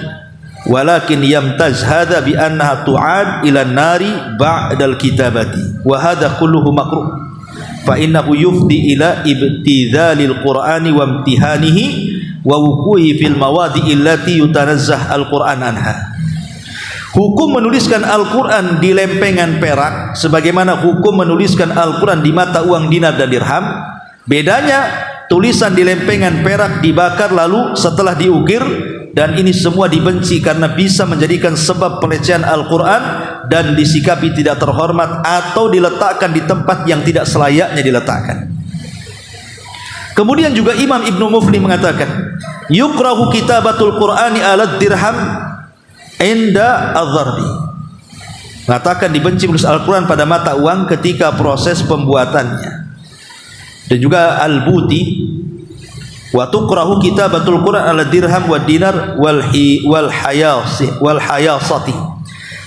walakin yamtaz hadha bi annaha tu'ad ila nari ba'dal kitabati wa hadha kulluhu makruh fa innahu yufdi ila ibtidhalil Qur'ani wa imtihanihi wa wuquhi fil mawadi illati yutanazzah al-Qur'an anha. Hukum menuliskan Al-Quran di lempengan perak sebagaimana hukum menuliskan Al-Quran di mata uang dinar dan dirham. Bedanya, tulisan di lempengan perak dibakar lalu setelah diukir, dan ini semua dibenci karena bisa menjadikan sebab pelecehan Al-Quran dan disikapi tidak terhormat atau diletakkan di tempat yang tidak selayaknya diletakkan. Kemudian juga Imam Ibnu Mufli mengatakan yukrahu kitabatul Qur'ani ala dirham inda adh-dharbi, mengatakan dibenci menulis Al-Quran pada mata uang ketika proses pembuatannya. Dan juga Al-Buti wa tukrahu kitabatul Quran ala dirham wa dinar wal hayasati,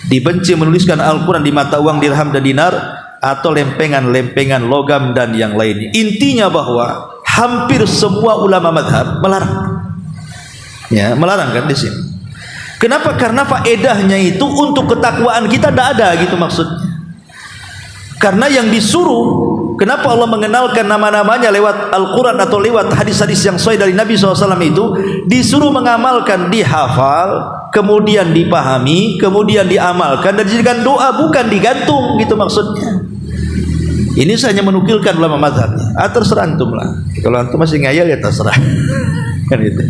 dibenci menuliskan Al-Quran di mata uang dirham dan dinar atau lempengan-lempengan logam dan yang lainnya. Intinya bahwa hampir semua ulama madhab melarang, ya, melarang kan di sini. Kenapa? Karena faedahnya itu untuk ketakwaan kita tidak ada gitu maksudnya. Karena yang disuruh, kenapa Allah mengenalkan nama-namanya lewat Al-Quran atau lewat hadis-hadis yang sahih dari Nabi SAW itu, disuruh mengamalkan, dihafal, kemudian dipahami, kemudian diamalkan dan dijadikan doa, bukan digantung gitu maksudnya. Ini saya hanya menukilkan ulama mazhabnya. Terserah antum lah. Kalau antum masih ngayal ya terserah. Kan itu.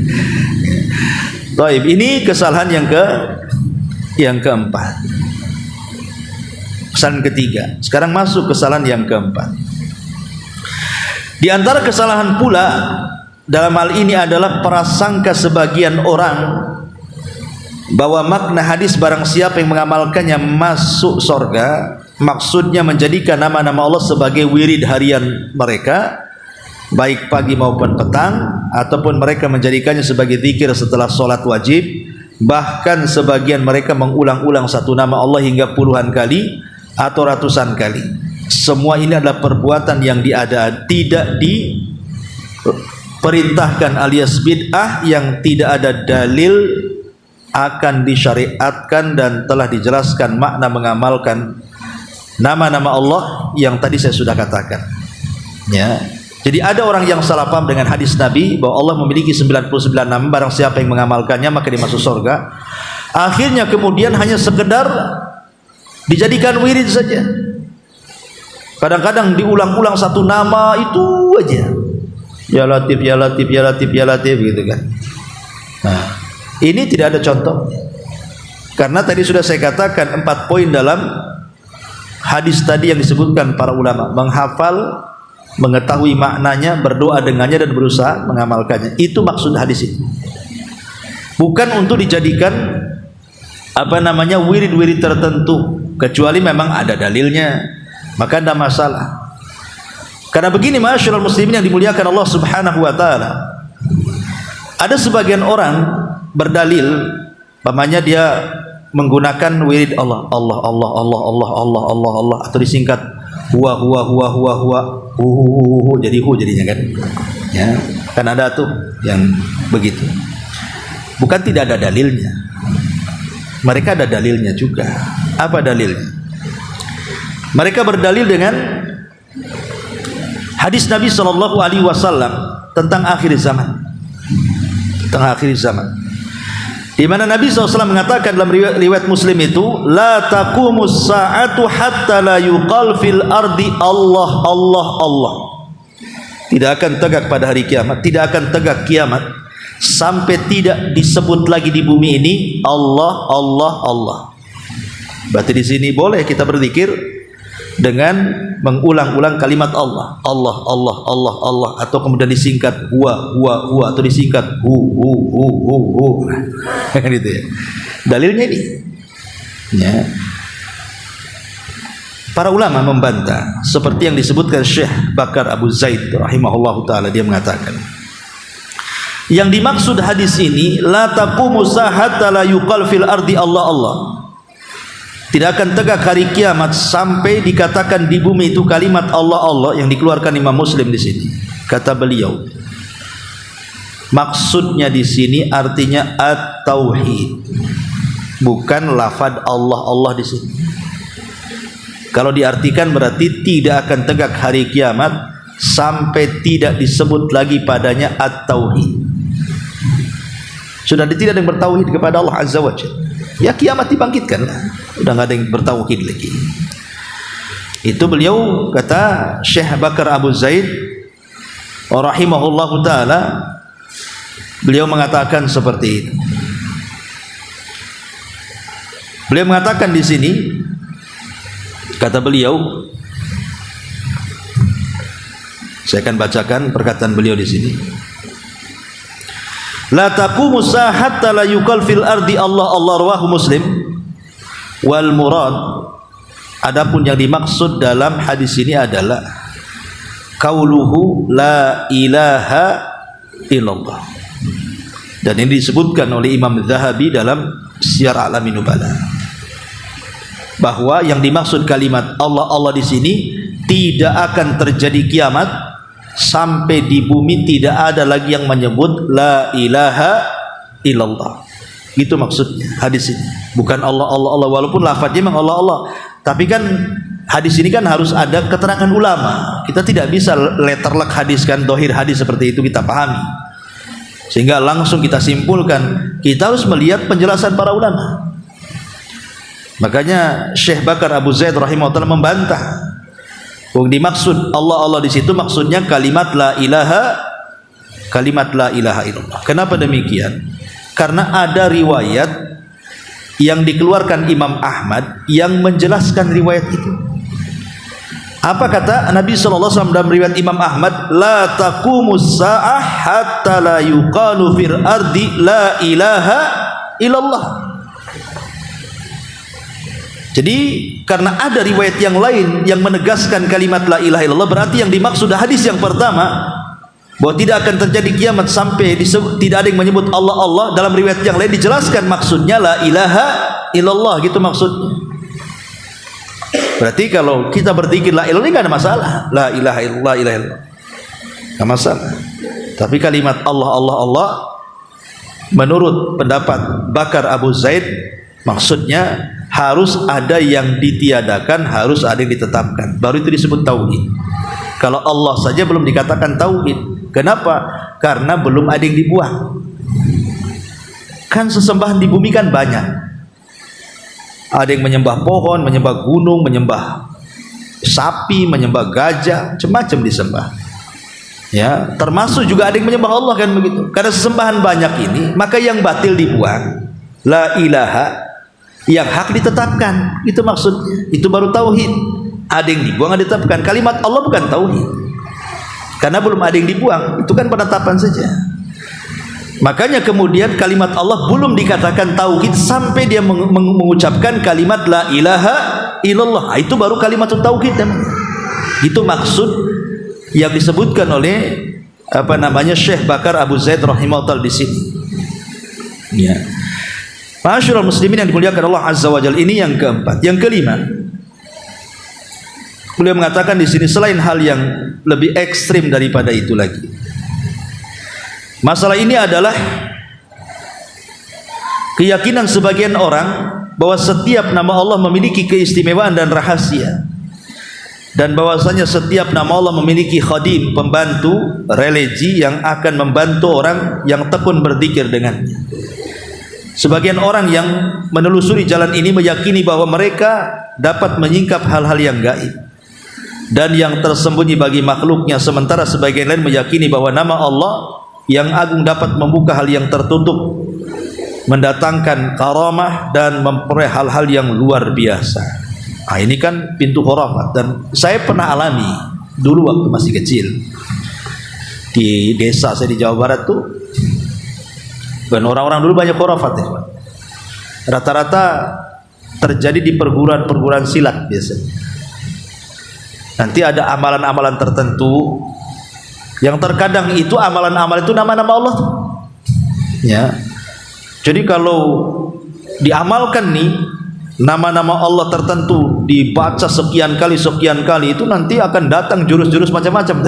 Baik, ini kesalahan yang keempat. Kesalahan ketiga. Sekarang masuk kesalahan yang keempat. Di antara kesalahan pula dalam hal ini adalah prasangka sebagian orang bahwa makna hadis barang siapa yang mengamalkannya masuk surga, maksudnya menjadikan nama-nama Allah sebagai wirid harian mereka, baik pagi maupun petang, ataupun mereka menjadikannya sebagai zikir setelah sholat wajib. Bahkan sebagian mereka mengulang-ulang satu nama Allah hingga puluhan kali atau ratusan kali. Semua ini adalah perbuatan yang tidak diperintahkan alias bid'ah, yang tidak ada dalil akan disyariatkan, dan telah dijelaskan makna mengamalkan nama-nama Allah yang tadi saya sudah katakan. Ya. Jadi ada orang yang salah paham dengan hadis Nabi bahwa Allah memiliki 99 nama, barang siapa yang mengamalkannya maka dia masuk surga. Akhirnya kemudian hanya sekedar dijadikan wirid saja. Kadang-kadang diulang-ulang satu nama itu aja. Ya Latif, ya Latif, ya Latif, ya Latif gitu kan. Nah, ini tidak ada contoh. Karena tadi sudah saya katakan 4 poin dalam hadis tadi yang disebutkan para ulama: menghafal, mengetahui maknanya, berdoa dengannya, dan berusaha mengamalkannya. Itu maksud hadis itu. Bukan untuk dijadikan wirid-wirid tertentu, kecuali memang ada dalilnya, maka tidak masalah. Karena begini, ma'asyiral muslimin yang dimuliakan Allah Subhanahu wa taala, ada sebagian orang berdalil, umpamanya dia menggunakan wirid Allah, Allah, Allah, Allah, Allah, Allah, Allah, Allah, atau disingkat huwa, huwa, huwa, huwa, huwa, hu, jadi hu jadinya kan. Ya, kan ada tuh yang begitu. Bukan tidak ada dalilnya. Mereka ada dalilnya juga. Apa dalilnya? Mereka berdalil dengan hadis Nabi SAW tentang akhir zaman. Tentang akhir zaman, di mana Nabi SAW mengatakan dalam riwayat Muslim itu, la taqumus sa'atu hatta la yuqal fil ardi Allah, Allah, Allah. Tidak akan tegak pada hari kiamat, tidak akan tegak kiamat sampai tidak disebut lagi di bumi ini Allah, Allah, Allah. Berarti di sini boleh kita berzikir dengan mengulang-ulang kalimat Allah, Allah, Allah, Allah, Allah, atau kemudian disingkat huwa, huwa, huwa, atau disingkat hu, hu, hu, hu, hu. Gitu ya. Dalilnya ini. Ya. Para ulama membantah, seperti yang disebutkan Syekh Bakar Abu Zaid rahimahullahu taala, dia mengatakan, yang dimaksud hadis ini, la taqumu sa'ata la yuqal fil ardi Allah, Allah. Tidak akan tegak hari kiamat sampai dikatakan di bumi itu kalimat Allah, Allah, yang dikeluarkan Imam Muslim di sini. Kata beliau, maksudnya di sini artinya at-tauhid, bukan lafaz Allah, Allah di sini. Kalau diartikan berarti tidak akan tegak hari kiamat sampai tidak disebut lagi padanya at-tauhid. Sudah tidak ada yang bertauhid kepada Allah Azza wa Jalla, ya kiamat dibangkitkan, udah nggak ada yang bertauhid lagi. Itu beliau, kata Syekh Bakar Abu Zaid rahimahullahu taala, beliau mengatakan seperti itu. Beliau mengatakan di sini, kata beliau, saya akan bacakan perkataan beliau di sini. La taqumu sa'ata la yuqal fil ardi Allah, Allah, rawahu Muslim. Wal murad, adapun yang dimaksud dalam hadis ini adalah qauluhu la ilaha illallah. Dan ini disebutkan oleh Imam Zahabi dalam Syiar A'lamin Nubala, bahwa yang dimaksud kalimat Allah, Allah di sini tidak akan terjadi kiamat sampai di bumi tidak ada lagi yang menyebut la ilaha illallah. Gitu maksudnya hadis ini. Bukan Allah Allah Allah, walaupun lafadznya memang Allah Allah, tapi kan hadis ini kan harus ada keterangan ulama. Kita tidak bisa letterlek hadis, kan dohir hadis seperti itu kita pahami sehingga langsung kita simpulkan. Kita harus melihat penjelasan para ulama. Makanya Syekh Bakar Abu Zaid rahimahullah membantah. Dimaksud Allah Allah di situ maksudnya kalimat la ilaha illallah. Kenapa demikian? Karena ada riwayat yang dikeluarkan Imam Ahmad yang menjelaskan riwayat itu. Apa kata Nabi SAW dalam riwayat Imam Ahmad? La taqumus sa'ah hatta la yuqalu fil ardi la ilaha illallah. Jadi karena ada riwayat yang lain yang menegaskan kalimat la ilaha illallah, berarti yang dimaksud hadis yang pertama bahwa tidak akan terjadi kiamat sampai tidak ada yang menyebut Allah Allah. Dalam riwayat yang lain dijelaskan maksudnya la ilaha illallah, gitu maksudnya. Berarti kalau kita berzikir la ilaha illallah, tidak ada masalah. La ilaha illallah, ilaha illallah, tidak masalah. Tapi kalimat Allah Allah Allah, menurut pendapat Bakar Abu Zaid, maksudnya harus ada yang ditiadakan, harus ada yang ditetapkan, baru itu disebut tauhid. Kalau Allah saja belum dikatakan tauhid. Kenapa? Karena belum ada yang dibuang. Kan sesembahan di bumi kan banyak. Ada yang menyembah pohon, menyembah gunung, menyembah sapi, menyembah gajah, macam-macam disembah. Ya, termasuk juga ada yang menyembah Allah, kan begitu. Karena sesembahan banyak ini, maka yang batil dibuang. La ilaha, yang hak ditetapkan. Itu maksudnya. Itu baru tauhid. Ada yang dibuang, ada ditetapkan. Kalimat Allah bukan tauhid, karena belum ada yang dibuang. Itu kan penetapan saja. Makanya kemudian kalimat Allah belum dikatakan tauhid sampai dia mengucapkan kalimat la ilaha illallah. Itu baru kalimat tauhid. Itu maksud yang disebutkan oleh Syekh Bakar Abu Zaid rahimahullah di sini. Ya. Ma'asyiral muslimin yang dimuliakan Allah Azza wa Jalla, ini yang keempat. Yang kelima, beliau mengatakan di sini selain hal yang lebih ekstrim daripada itu lagi. Masalah ini adalah keyakinan sebagian orang bahwa setiap nama Allah memiliki keistimewaan dan rahasia, dan bahwasanya setiap nama Allah memiliki khadim, pembantu religi yang akan membantu orang yang tekun berzikir dengannya. Sebagian orang yang menelusuri jalan ini meyakini bahwa mereka dapat menyingkap hal-hal yang gaib dan yang tersembunyi bagi makhluknya, sementara sebagian lain meyakini bahwa nama Allah yang agung dapat membuka hal yang tertutup, mendatangkan karamah dan memperoleh hal-hal yang luar biasa. Nah, ini kan pintu khurafat, dan saya pernah alami dulu waktu masih kecil di desa saya di Jawa Barat tuh. Dan orang-orang dulu banyak khurafat ya, rata-rata terjadi di perguruan-perguruan silat biasanya. Nanti ada amalan-amalan tertentu yang terkadang itu amalan-amalan itu nama-nama Allah tuh. Ya. Jadi kalau diamalkan nih nama-nama Allah tertentu, dibaca sekian kali itu nanti akan datang jurus-jurus macam-macam.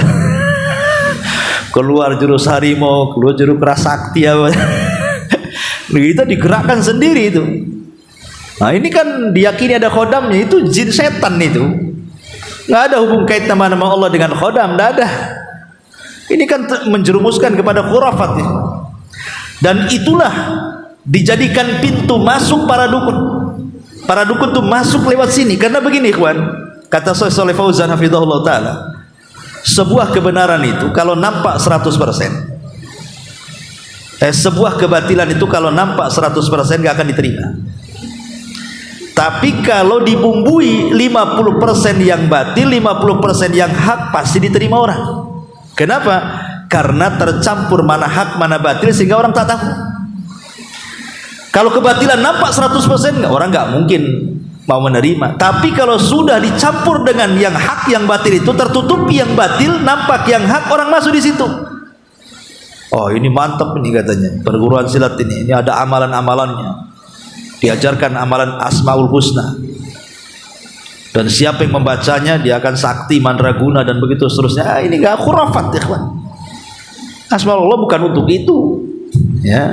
Keluar jurus harimau, keluar jurus kerasakti apa. Kita digerakkan sendiri itu. Nah, ini kan diyakini ada khodamnya, itu jin setan itu. Nggak ada hubung kait nama-nama Allah dengan khodam, nggak ada. Ini kan menjerumuskan kepada khurafat ya. Dan itulah dijadikan pintu masuk para dukun. Para dukun tuh masuk lewat sini. Karena begini ikhwan, kata Syekh Shalih Fauzan hafizahullah ta'ala, sebuah kebenaran itu kalau nampak 100%, sebuah kebatilan itu kalau nampak 100% gak akan diterima. Tapi kalau dibumbui 50% yang batil, 50% yang hak, pasti diterima orang. Kenapa? Karena tercampur mana hak mana batil sehingga orang tak tahu. Kalau kebatilan nampak 100%, orang gak mungkin mau menerima. Tapi kalau sudah dicampur dengan yang hak yang batil, itu tertutupi yang batil, nampak yang hak, orang masuk di situ. Oh, ini mantap ini katanya perguruan silat ini ada amalan-amalannya, diajarkan amalan Asmaul Husna, dan siapa yang membacanya dia akan sakti, mandraguna dan begitu seterusnya. Ini gak khurafat ya kawan. Asmaul Allah bukan untuk itu ya.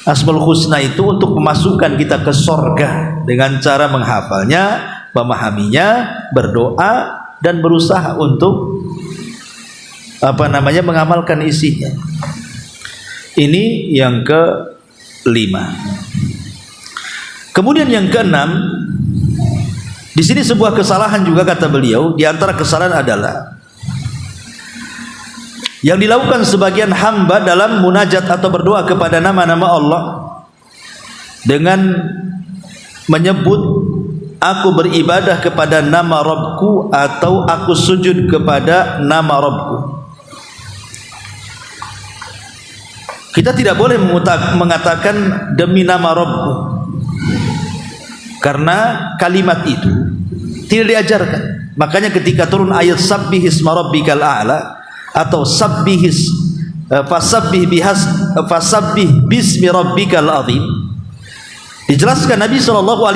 Asmaul Husna itu untuk memasukkan kita ke surga dengan cara menghafalnya, memahaminya, berdoa dan berusaha untuk mengamalkan isinya. Ini yang kelima. Kemudian yang keenam, di sini sebuah kesalahan juga kata beliau. Di antara kesalahan adalah yang dilakukan sebagian hamba dalam munajat atau berdoa kepada nama-nama Allah dengan menyebut aku beribadah kepada nama Rabbku atau aku sujud kepada nama Rabbku. Kita tidak boleh mengatakan demi nama Rabbku, karena kalimat itu tidak diajarkan. Makanya ketika turun ayat sabbihisma rabbikal a'la atau fasabbih bismi rabbikal azim, dijelaskan Nabi SAW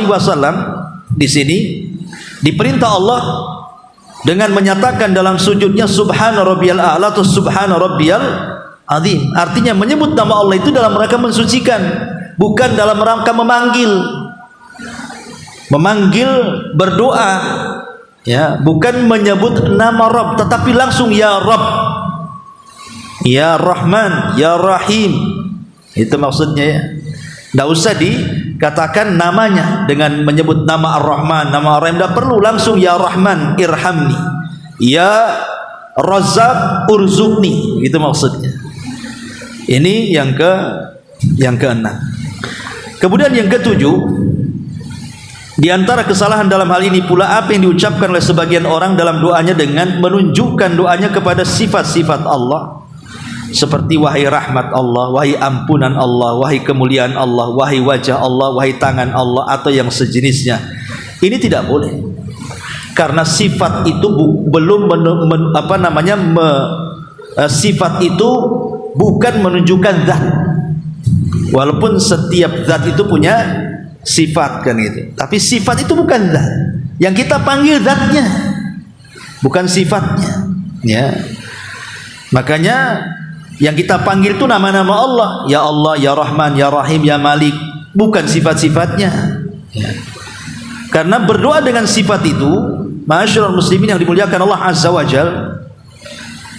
di sini diperintah Allah dengan menyatakan dalam sujudnya subhana rabbiyal a'la atau subhana rabbiyal azim. Artinya menyebut nama Allah itu dalam rangka mensucikan, bukan dalam rangka memanggil berdoa, ya, bukan menyebut nama Rabb, tetapi langsung ya Rabb, ya Rahman, ya Rahim. Itu maksudnya, ya. Tidak usah dikatakan namanya dengan menyebut nama Ar-Rahman, nama Ar-Rahim. Tidak perlu, langsung ya Rahman irhamni, ya Razzaq urzuqni. Itu maksudnya. Ini yang keenam. Kemudian yang ketujuh, di antara kesalahan dalam hal ini pula apa yang diucapkan oleh sebagian orang dalam doanya dengan menunjukkan doanya kepada sifat-sifat Allah, seperti wahai rahmat Allah, wahai ampunan Allah, wahai kemuliaan Allah, wahai wajah Allah, wahai tangan Allah, atau yang sejenisnya. Ini tidak boleh, karena sifat itu belum sifat itu bukan menunjukkan zat, walaupun setiap zat itu punya sifat, kan itu. Tapi sifat itu bukan zat. Yang kita panggil zatnya, bukan sifatnya, ya. Makanya yang kita panggil itu nama-nama Allah, ya Allah, ya Rahman, ya Rahim, ya Malik, bukan sifat-sifatnya, ya. Karena berdoa dengan sifat itu, ma'asyiral muslimin yang dimuliakan Allah Azza wa Jalla,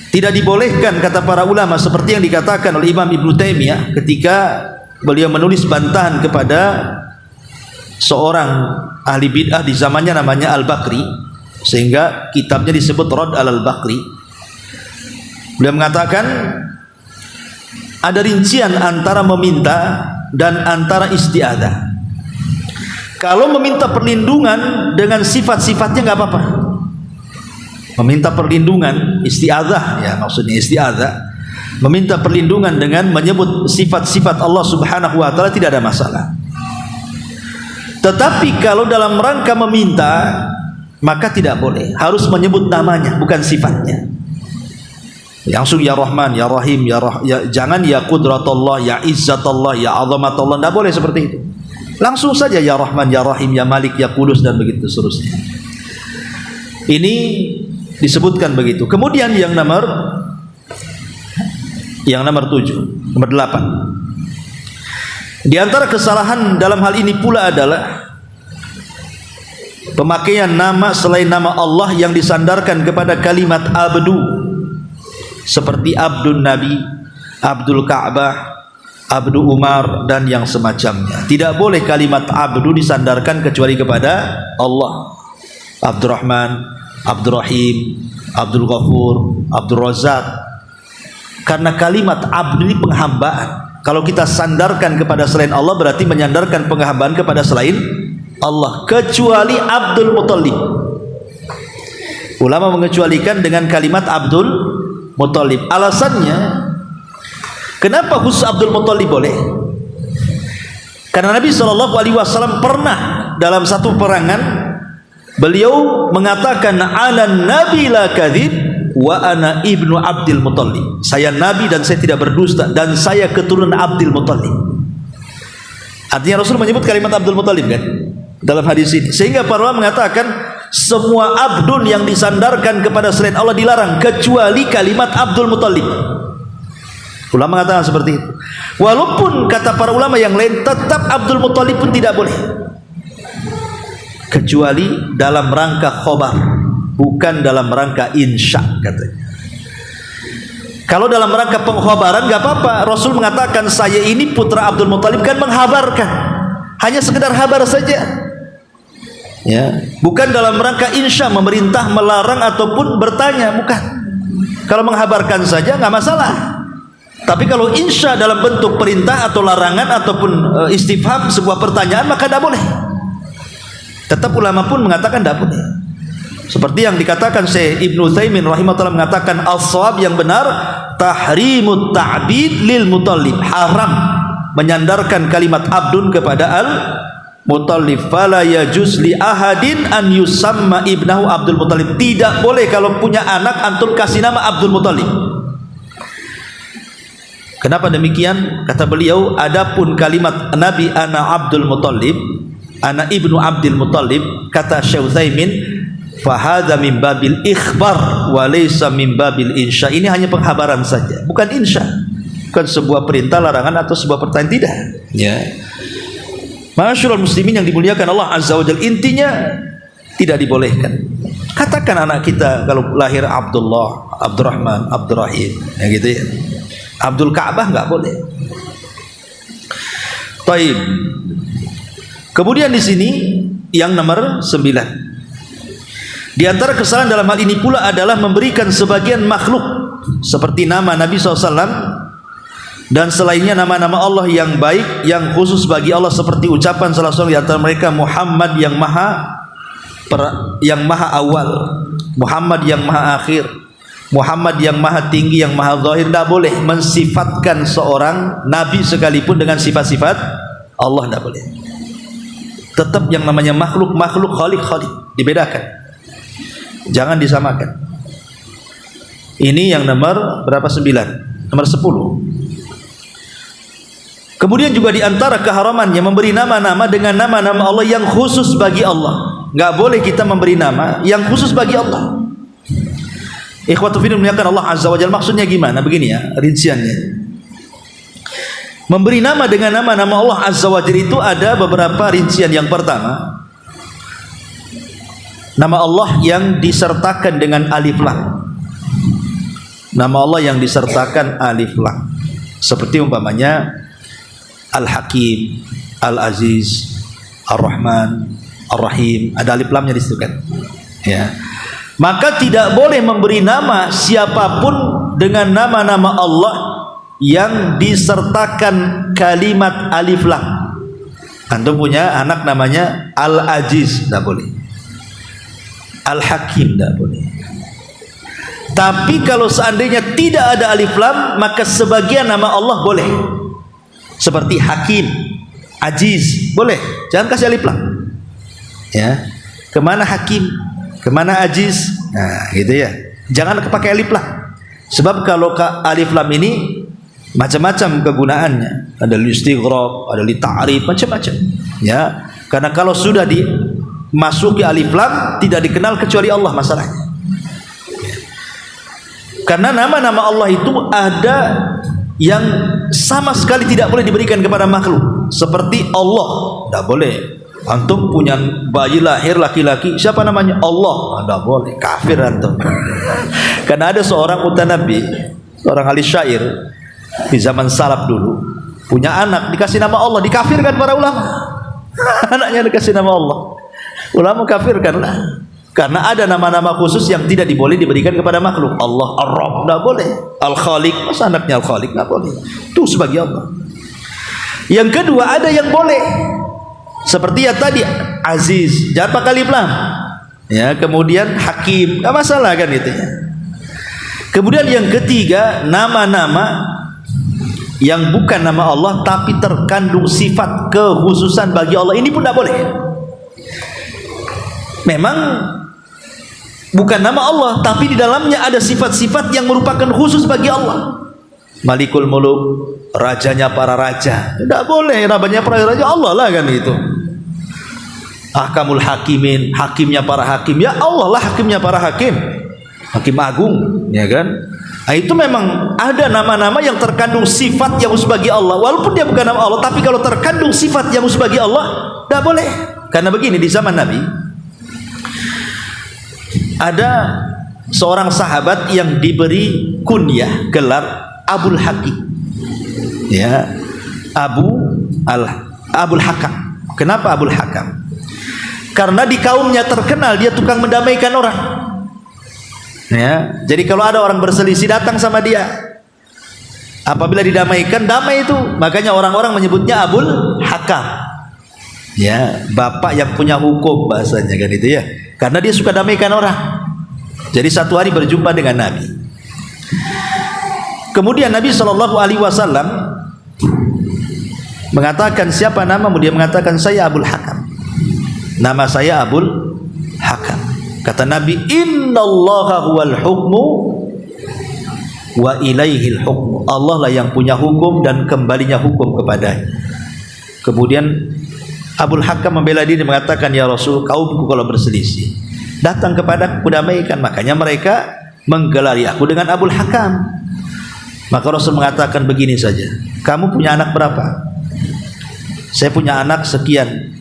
tidak dibolehkan kata para ulama, seperti yang dikatakan oleh Imam Ibnu Taimiyah ketika beliau menulis bantahan kepada seorang ahli bid'ah di zamannya namanya Al-Bakri, sehingga kitabnya disebut Rad al-Bakri. Beliau mengatakan ada rincian antara meminta dan antara isti'adzah. Kalau meminta perlindungan dengan sifat-sifatnya nggak apa-apa. Meminta perlindungan, isti'adzah, ya, maksudnya isti'adzah, meminta perlindungan dengan menyebut sifat-sifat Allah Subhanahu wa taala tidak ada masalah. Tetapi kalau dalam rangka meminta, maka tidak boleh, harus menyebut namanya, bukan sifatnya. Langsung ya Rahman, ya Rahim, jangan ya Qudratullah, ya Izzatullah, ya Azamatullah, tidak boleh seperti itu. Langsung saja ya Rahman, ya Rahim, ya Malik, ya Qudus, dan begitu seterusnya. Ini disebutkan begitu. Kemudian yang nomor 7, nomor 8. Di antara kesalahan dalam hal ini pula adalah pemakaian nama selain nama Allah yang disandarkan kepada kalimat abdu, seperti Abdul Nabi, Abdul Ka'bah, Abdul Umar, dan yang semacamnya. Tidak boleh kalimat abdu disandarkan kecuali kepada Allah. Abdul Rahman, Abdul Rahim, Abdul Ghafur, Abdul Razzaq. Karena kalimat abdu ini penghambaan. Kalau kita sandarkan kepada selain Allah, berarti menyandarkan penghambaan kepada selain Allah, kecuali Abdul Muttalib. Ulama mengecualikan dengan kalimat Abdul Muttalib. Alasannya, kenapa khusus Abdul Muttalib boleh? Karena Nabi SAW pernah dalam satu perangan beliau mengatakan, ana nabi la kadzib wa ana ibnu Abdul Muttalib. Saya nabi dan saya tidak berdusta, dan saya keturunan Abdul Muttalib. Artinya Rasul menyebut kalimat Abdul Muttalib, kan, dalam hadis ini. Sehingga para ulama mengatakan semua abdun yang disandarkan kepada selain Allah dilarang, kecuali kalimat Abdul Muttalib. Ulama mengatakan seperti itu. Walaupun kata para ulama yang lain, tetap Abdul Muthalib pun tidak boleh, kecuali dalam rangka khobar, bukan dalam rangka insya katanya. Kalau dalam rangka pengkhabaran nggak apa-apa. Rasul mengatakan saya ini putra Abdul Muthalib, kan menghabarkan, hanya sekedar kabar saja, ya, bukan dalam rangka insya, memerintah, melarang ataupun bertanya, bukan. Kalau menghabarkan saja nggak masalah. Tapi kalau insya dalam bentuk perintah atau larangan ataupun istifham, sebuah pertanyaan, maka tidak boleh. Tetap ulama pun mengatakan tidak boleh. Seperti yang dikatakan Syekh Ibnu Utsaimin rahimahullah, mengatakan al-shawab yang benar, tahrimut ta'bid lil mutallib, haram menyandarkan kalimat abdun kepada al-mutallib. Fala yajuz li ahadin an yusamma ibnahu Abdul Muthalib. Tidak boleh kalau punya anak antum kasih nama Abdul Muthalib. Kenapa demikian? Kata beliau, adapun kalimat Nabi ana Abdul Muthalib, ana ibnu Abdul Muthalib, kata Syekh Utsaimin, fahadha min babil ikhbar wa laysa min babil insya. Ini hanya penghabaran saja, bukan insya, bukan sebuah perintah, larangan atau sebuah pertanyaan, tidak, ya. Ma'asyiral muslimin yang dimuliakan Allah Azza wa Jalla, intinya tidak dibolehkan. Katakan anak kita kalau lahir Abdullah, Abdurrahman, Abdurrahim, ya gitu ya. Abdul Ka'bah nggak boleh. Taib. Kemudian di sini yang nomor 9. Di antara kesalahan dalam hal ini pula adalah memberikan sebagian makhluk seperti nama Nabi SAW dan selainnya nama-nama Allah yang baik, yang khusus bagi Allah, seperti ucapan salah seorang di antara mereka, Muhammad yang maha awal, Muhammad yang maha akhir, Muhammad yang maha tinggi, yang maha zahir. Tidak boleh mensifatkan seorang Nabi sekalipun dengan sifat-sifat Allah, tidak boleh. Tetap yang namanya makhluk, khalik, dibedakan, jangan disamakan. Ini yang nomor berapa? 9. Nomor 10. Kemudian juga diantara keharamannya memberi nama-nama dengan nama-nama Allah yang khusus bagi Allah. Nggak boleh kita memberi nama yang khusus bagi Allah. Ikhwatu fillah muliakan Allah Azza wa Jalla, maksudnya gimana? Begini ya rinciannya. Memberi nama dengan nama-nama Allah Azza wa Jalla itu ada beberapa rincian. Yang pertama, nama Allah yang disertakan dengan alif lam. Nama Allah yang disertakan alif lam, seperti umpamanya Al-Hakim, Al-Aziz, Ar-Rahman, Ar-Rahim, ada alif lamnya disebutkan, ya. Maka tidak boleh memberi nama siapapun dengan nama-nama Allah yang disertakan kalimat alif lam. Antum punya anak namanya Al-Aziz, tidak boleh. Al-Hakim, tidak boleh. Tapi kalau seandainya tidak ada alif lam, maka sebagian nama Allah boleh, seperti Hakim, Aziz, boleh. Jangan kasih alif lam, ya. Kemana Hakim, kemana Aziz, nah gitu ya. Jangan pakai alif lam, sebab kalau alif lam ini macam-macam kegunaannya. Ada li istighraq, ada li ta'rif, macam-macam, ya. Karena kalau sudah dimasuki alif lam, tidak dikenal kecuali Allah masalahnya. Karena nama-nama Allah itu ada yang sama sekali tidak boleh diberikan kepada makhluk, seperti Allah, tidak boleh. Antum punya bayi lahir laki-laki, siapa namanya? Allah, tidak boleh, kafir antum. Karena ada seorang mutanabbi, seorang ahli syair di zaman salaf dulu, punya anak dikasih nama Allah, dikafirkan para ulama. Anaknya dikasih nama Allah, ulama kafirkanlah. Karena ada nama-nama khusus yang tidak boleh diberikan kepada makhluk. Allah Ar-Rabb, tidak boleh. Al-Khaliq, masa anaknya Al-Khaliq, tidak boleh. Itu sebagai Allah. Yang kedua, ada yang boleh, seperti yang tadi Aziz, jangan pakai alif lam, ya. Kemudian Hakim, tidak masalah kan itu ya. Kemudian yang ketiga, nama-nama yang bukan nama Allah tapi terkandung sifat kekhususan bagi Allah, ini pun tidak boleh. Memang bukan nama Allah, tapi di dalamnya ada sifat-sifat yang merupakan khusus bagi Allah. Malikul Muluk, rajanya para raja, tidak boleh. Rajanya para raja Allah lah kan itu. Ahkamul Hakimin, hakimnya para hakim, ya Allah lah hakimnya para hakim, hakim agung, ya kan. Nah, itu memang ada nama-nama yang terkandung sifat yang khusus bagi Allah, walaupun dia bukan nama Allah, tapi kalau terkandung sifat yang khusus bagi Allah, tidak boleh. Karena begini, di zaman Nabi ada seorang sahabat yang diberi kunyah, gelar Abul Hakim, ya, Abul Hakam. Kenapa Abul Hakam? Karena di kaumnya terkenal dia tukang mendamaikan orang. Ya, jadi kalau ada orang berselisih datang sama dia, apabila didamaikan, damai itu. Makanya orang-orang menyebutnya Abul Hakam. Ya, bapak yang punya hukum bahasanya kan itu ya. Karena dia suka damaikan orang. Jadi satu hari berjumpa dengan Nabi. Kemudian Nabi SAW mengatakan, siapa namamu? Dia mengatakan, saya Abul Hakam. Nama saya Abul Hakam. Kata Nabi, innallaha huwal hukmu wa ilaihil hukmu. Allah lah yang punya hukum dan kembalinya hukum kepadanya. Kemudian Abul Hakam membela diri mengatakan, ya Rasul, kaumku kalau berselisih datang kepada aku damaikan. Makanya mereka menggelari aku dengan Abul Hakam. Maka Rasul mengatakan begini saja, kamu punya anak berapa? Saya punya anak sekian.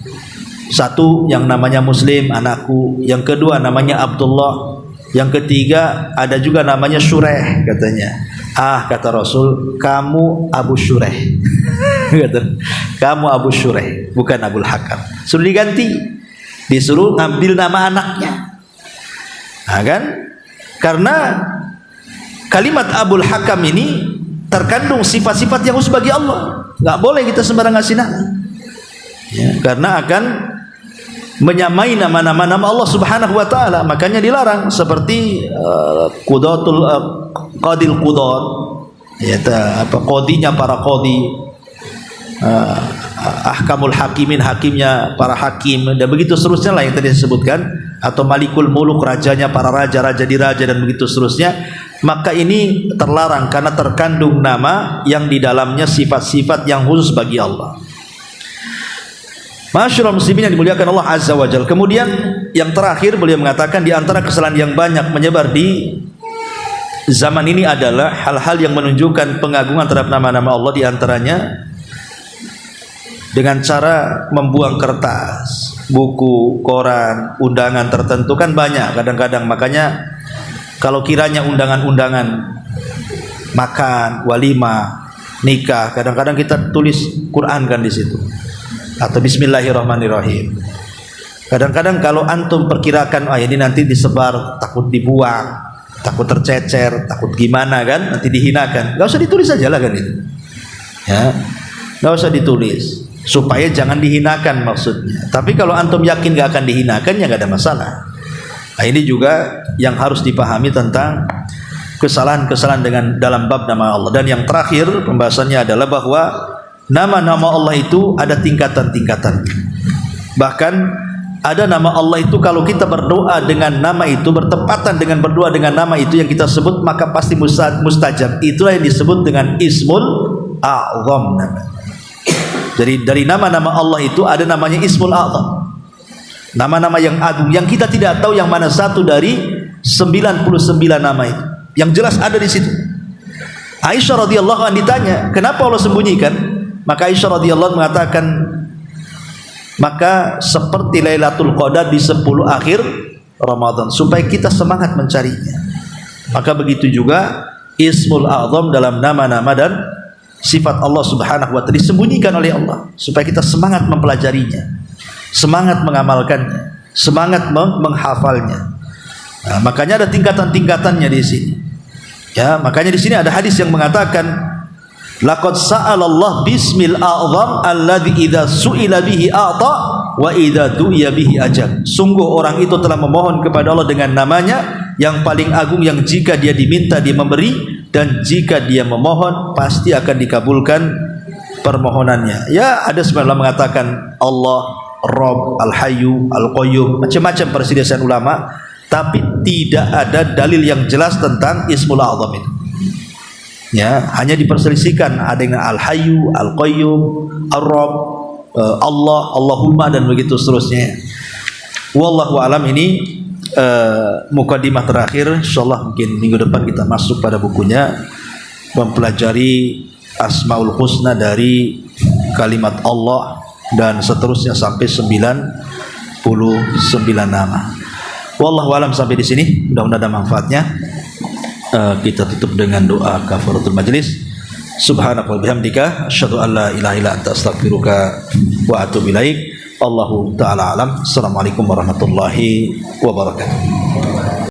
Satu yang namanya Muslim, anakku. Yang kedua namanya Abdullah. Yang ketiga ada juga namanya Syureh katanya. Kata Rasul, kamu Abu Syureh. Kamu Abu Syureh, bukan Abul Hakam. Suruh diganti, disuruh ngambil nama anaknya. Kan? Karena kalimat Abul Hakam ini terkandung sifat-sifat yang khusus bagi Allah. Nggak boleh kita sembarang ngasih nama. Ya, karena akan menyamai nama-nama Allah Subhanahu wa taala. Makanya dilarang, seperti qadil qudat, ya, qadinya para qadi, ahkamul hakimin, hakimnya para hakim, dan begitu seterusnya lah yang tadi disebutkan, atau malikul muluk, rajanya para raja-raja diraja, dan begitu seterusnya. Maka ini terlarang karena terkandung nama yang di dalamnya sifat-sifat yang khusus bagi Allah. Masyaallah muslimin yang dimuliakan Allah Azza wa Jalla. Kemudian yang terakhir beliau mengatakan, di antara kesalahan yang banyak menyebar di zaman ini adalah hal-hal yang menunjukkan pengagungan terhadap nama-nama Allah. Di antaranya dengan cara membuang kertas, buku, koran, undangan tertentu kan banyak kadang-kadang. Makanya kalau kiranya undangan-undangan makan, walimah, nikah, kadang-kadang kita tulis Quran kan di situ, atau Bismillahirrahmanirrahim. Kadang-kadang kalau antum perkirakan, ini nanti disebar, takut dibuang, takut tercecer, takut gimana kan, nanti dihinakan, gak usah ditulis aja lah kan itu. Ya, gak usah ditulis, supaya jangan dihinakan maksudnya. Tapi kalau antum yakin gak akan dihinakan, ya gak ada masalah. Nah, ini juga yang harus dipahami tentang kesalahan-kesalahan dengan dalam bab nama Allah. Dan yang terakhir pembahasannya adalah bahwa nama-nama Allah itu ada tingkatan-tingkatan. Bahkan ada nama Allah itu kalau kita berdoa dengan nama itu, bertepatan dengan berdoa dengan nama itu yang kita sebut, maka pasti mustajab. Itulah yang disebut dengan Ismul A'zam. Jadi dari nama-nama Allah itu ada namanya Ismul A'zam, nama-nama yang agung, yang kita tidak tahu yang mana satu dari 99 nama itu. Yang jelas ada di situ. Aisyah radhiyallahu anha ditanya, kenapa Allah sembunyikan? Maka Aisyah radhiyallahu anha mengatakan, maka seperti Lailatul Qadar di 10 akhir Ramadan, supaya kita semangat mencarinya. Maka begitu juga Ismul A'zam dalam nama-nama dan sifat Allah Subhanahu wa taala disembunyikan oleh Allah supaya kita semangat mempelajarinya, semangat mengamalkannya, semangat menghafalnya. Nah, makanya ada tingkatan-tingkatannya di sini. Ya, makanya di sini ada hadis yang mengatakan, laqad sa'alallah bismil a'zam alladzi idza su'ila bihi a'ta wa idza du'iya bihi ajab. Sungguh orang itu telah memohon kepada Allah dengan namanya yang paling agung, yang jika dia diminta dia memberi, dan jika dia memohon pasti akan dikabulkan permohonannya. Ya, ada sebenarnya mengatakan Allah, Rabb, Al-Hayyu, Al-Qayyum, macam-macam perselisihan ulama, tapi tidak ada dalil yang jelas tentang Ismul A'zam itu. Ya, hanya diperselisihkan, ada yang Al-Hayyu, Al-Qayyum, Ar-Rabb, Allah, Allahumma, dan begitu seterusnya. Wallahu alam, ini mukadimah terakhir, insyaallah mungkin minggu depan kita masuk pada bukunya, mempelajari Asmaul Husna dari kalimat Allah dan seterusnya sampai 99 nama. Wallahu alam, sampai di sini, mudah-mudahan ada manfaatnya. Kita tutup dengan doa kafaratul majlis. Subhanaka wa bihamdika asyhadu an la ilaha illa anta astaghfiruka wa atubu ilaik. Allahu ta'ala alam. Assalamualaikum warahmatullahi wabarakatuh.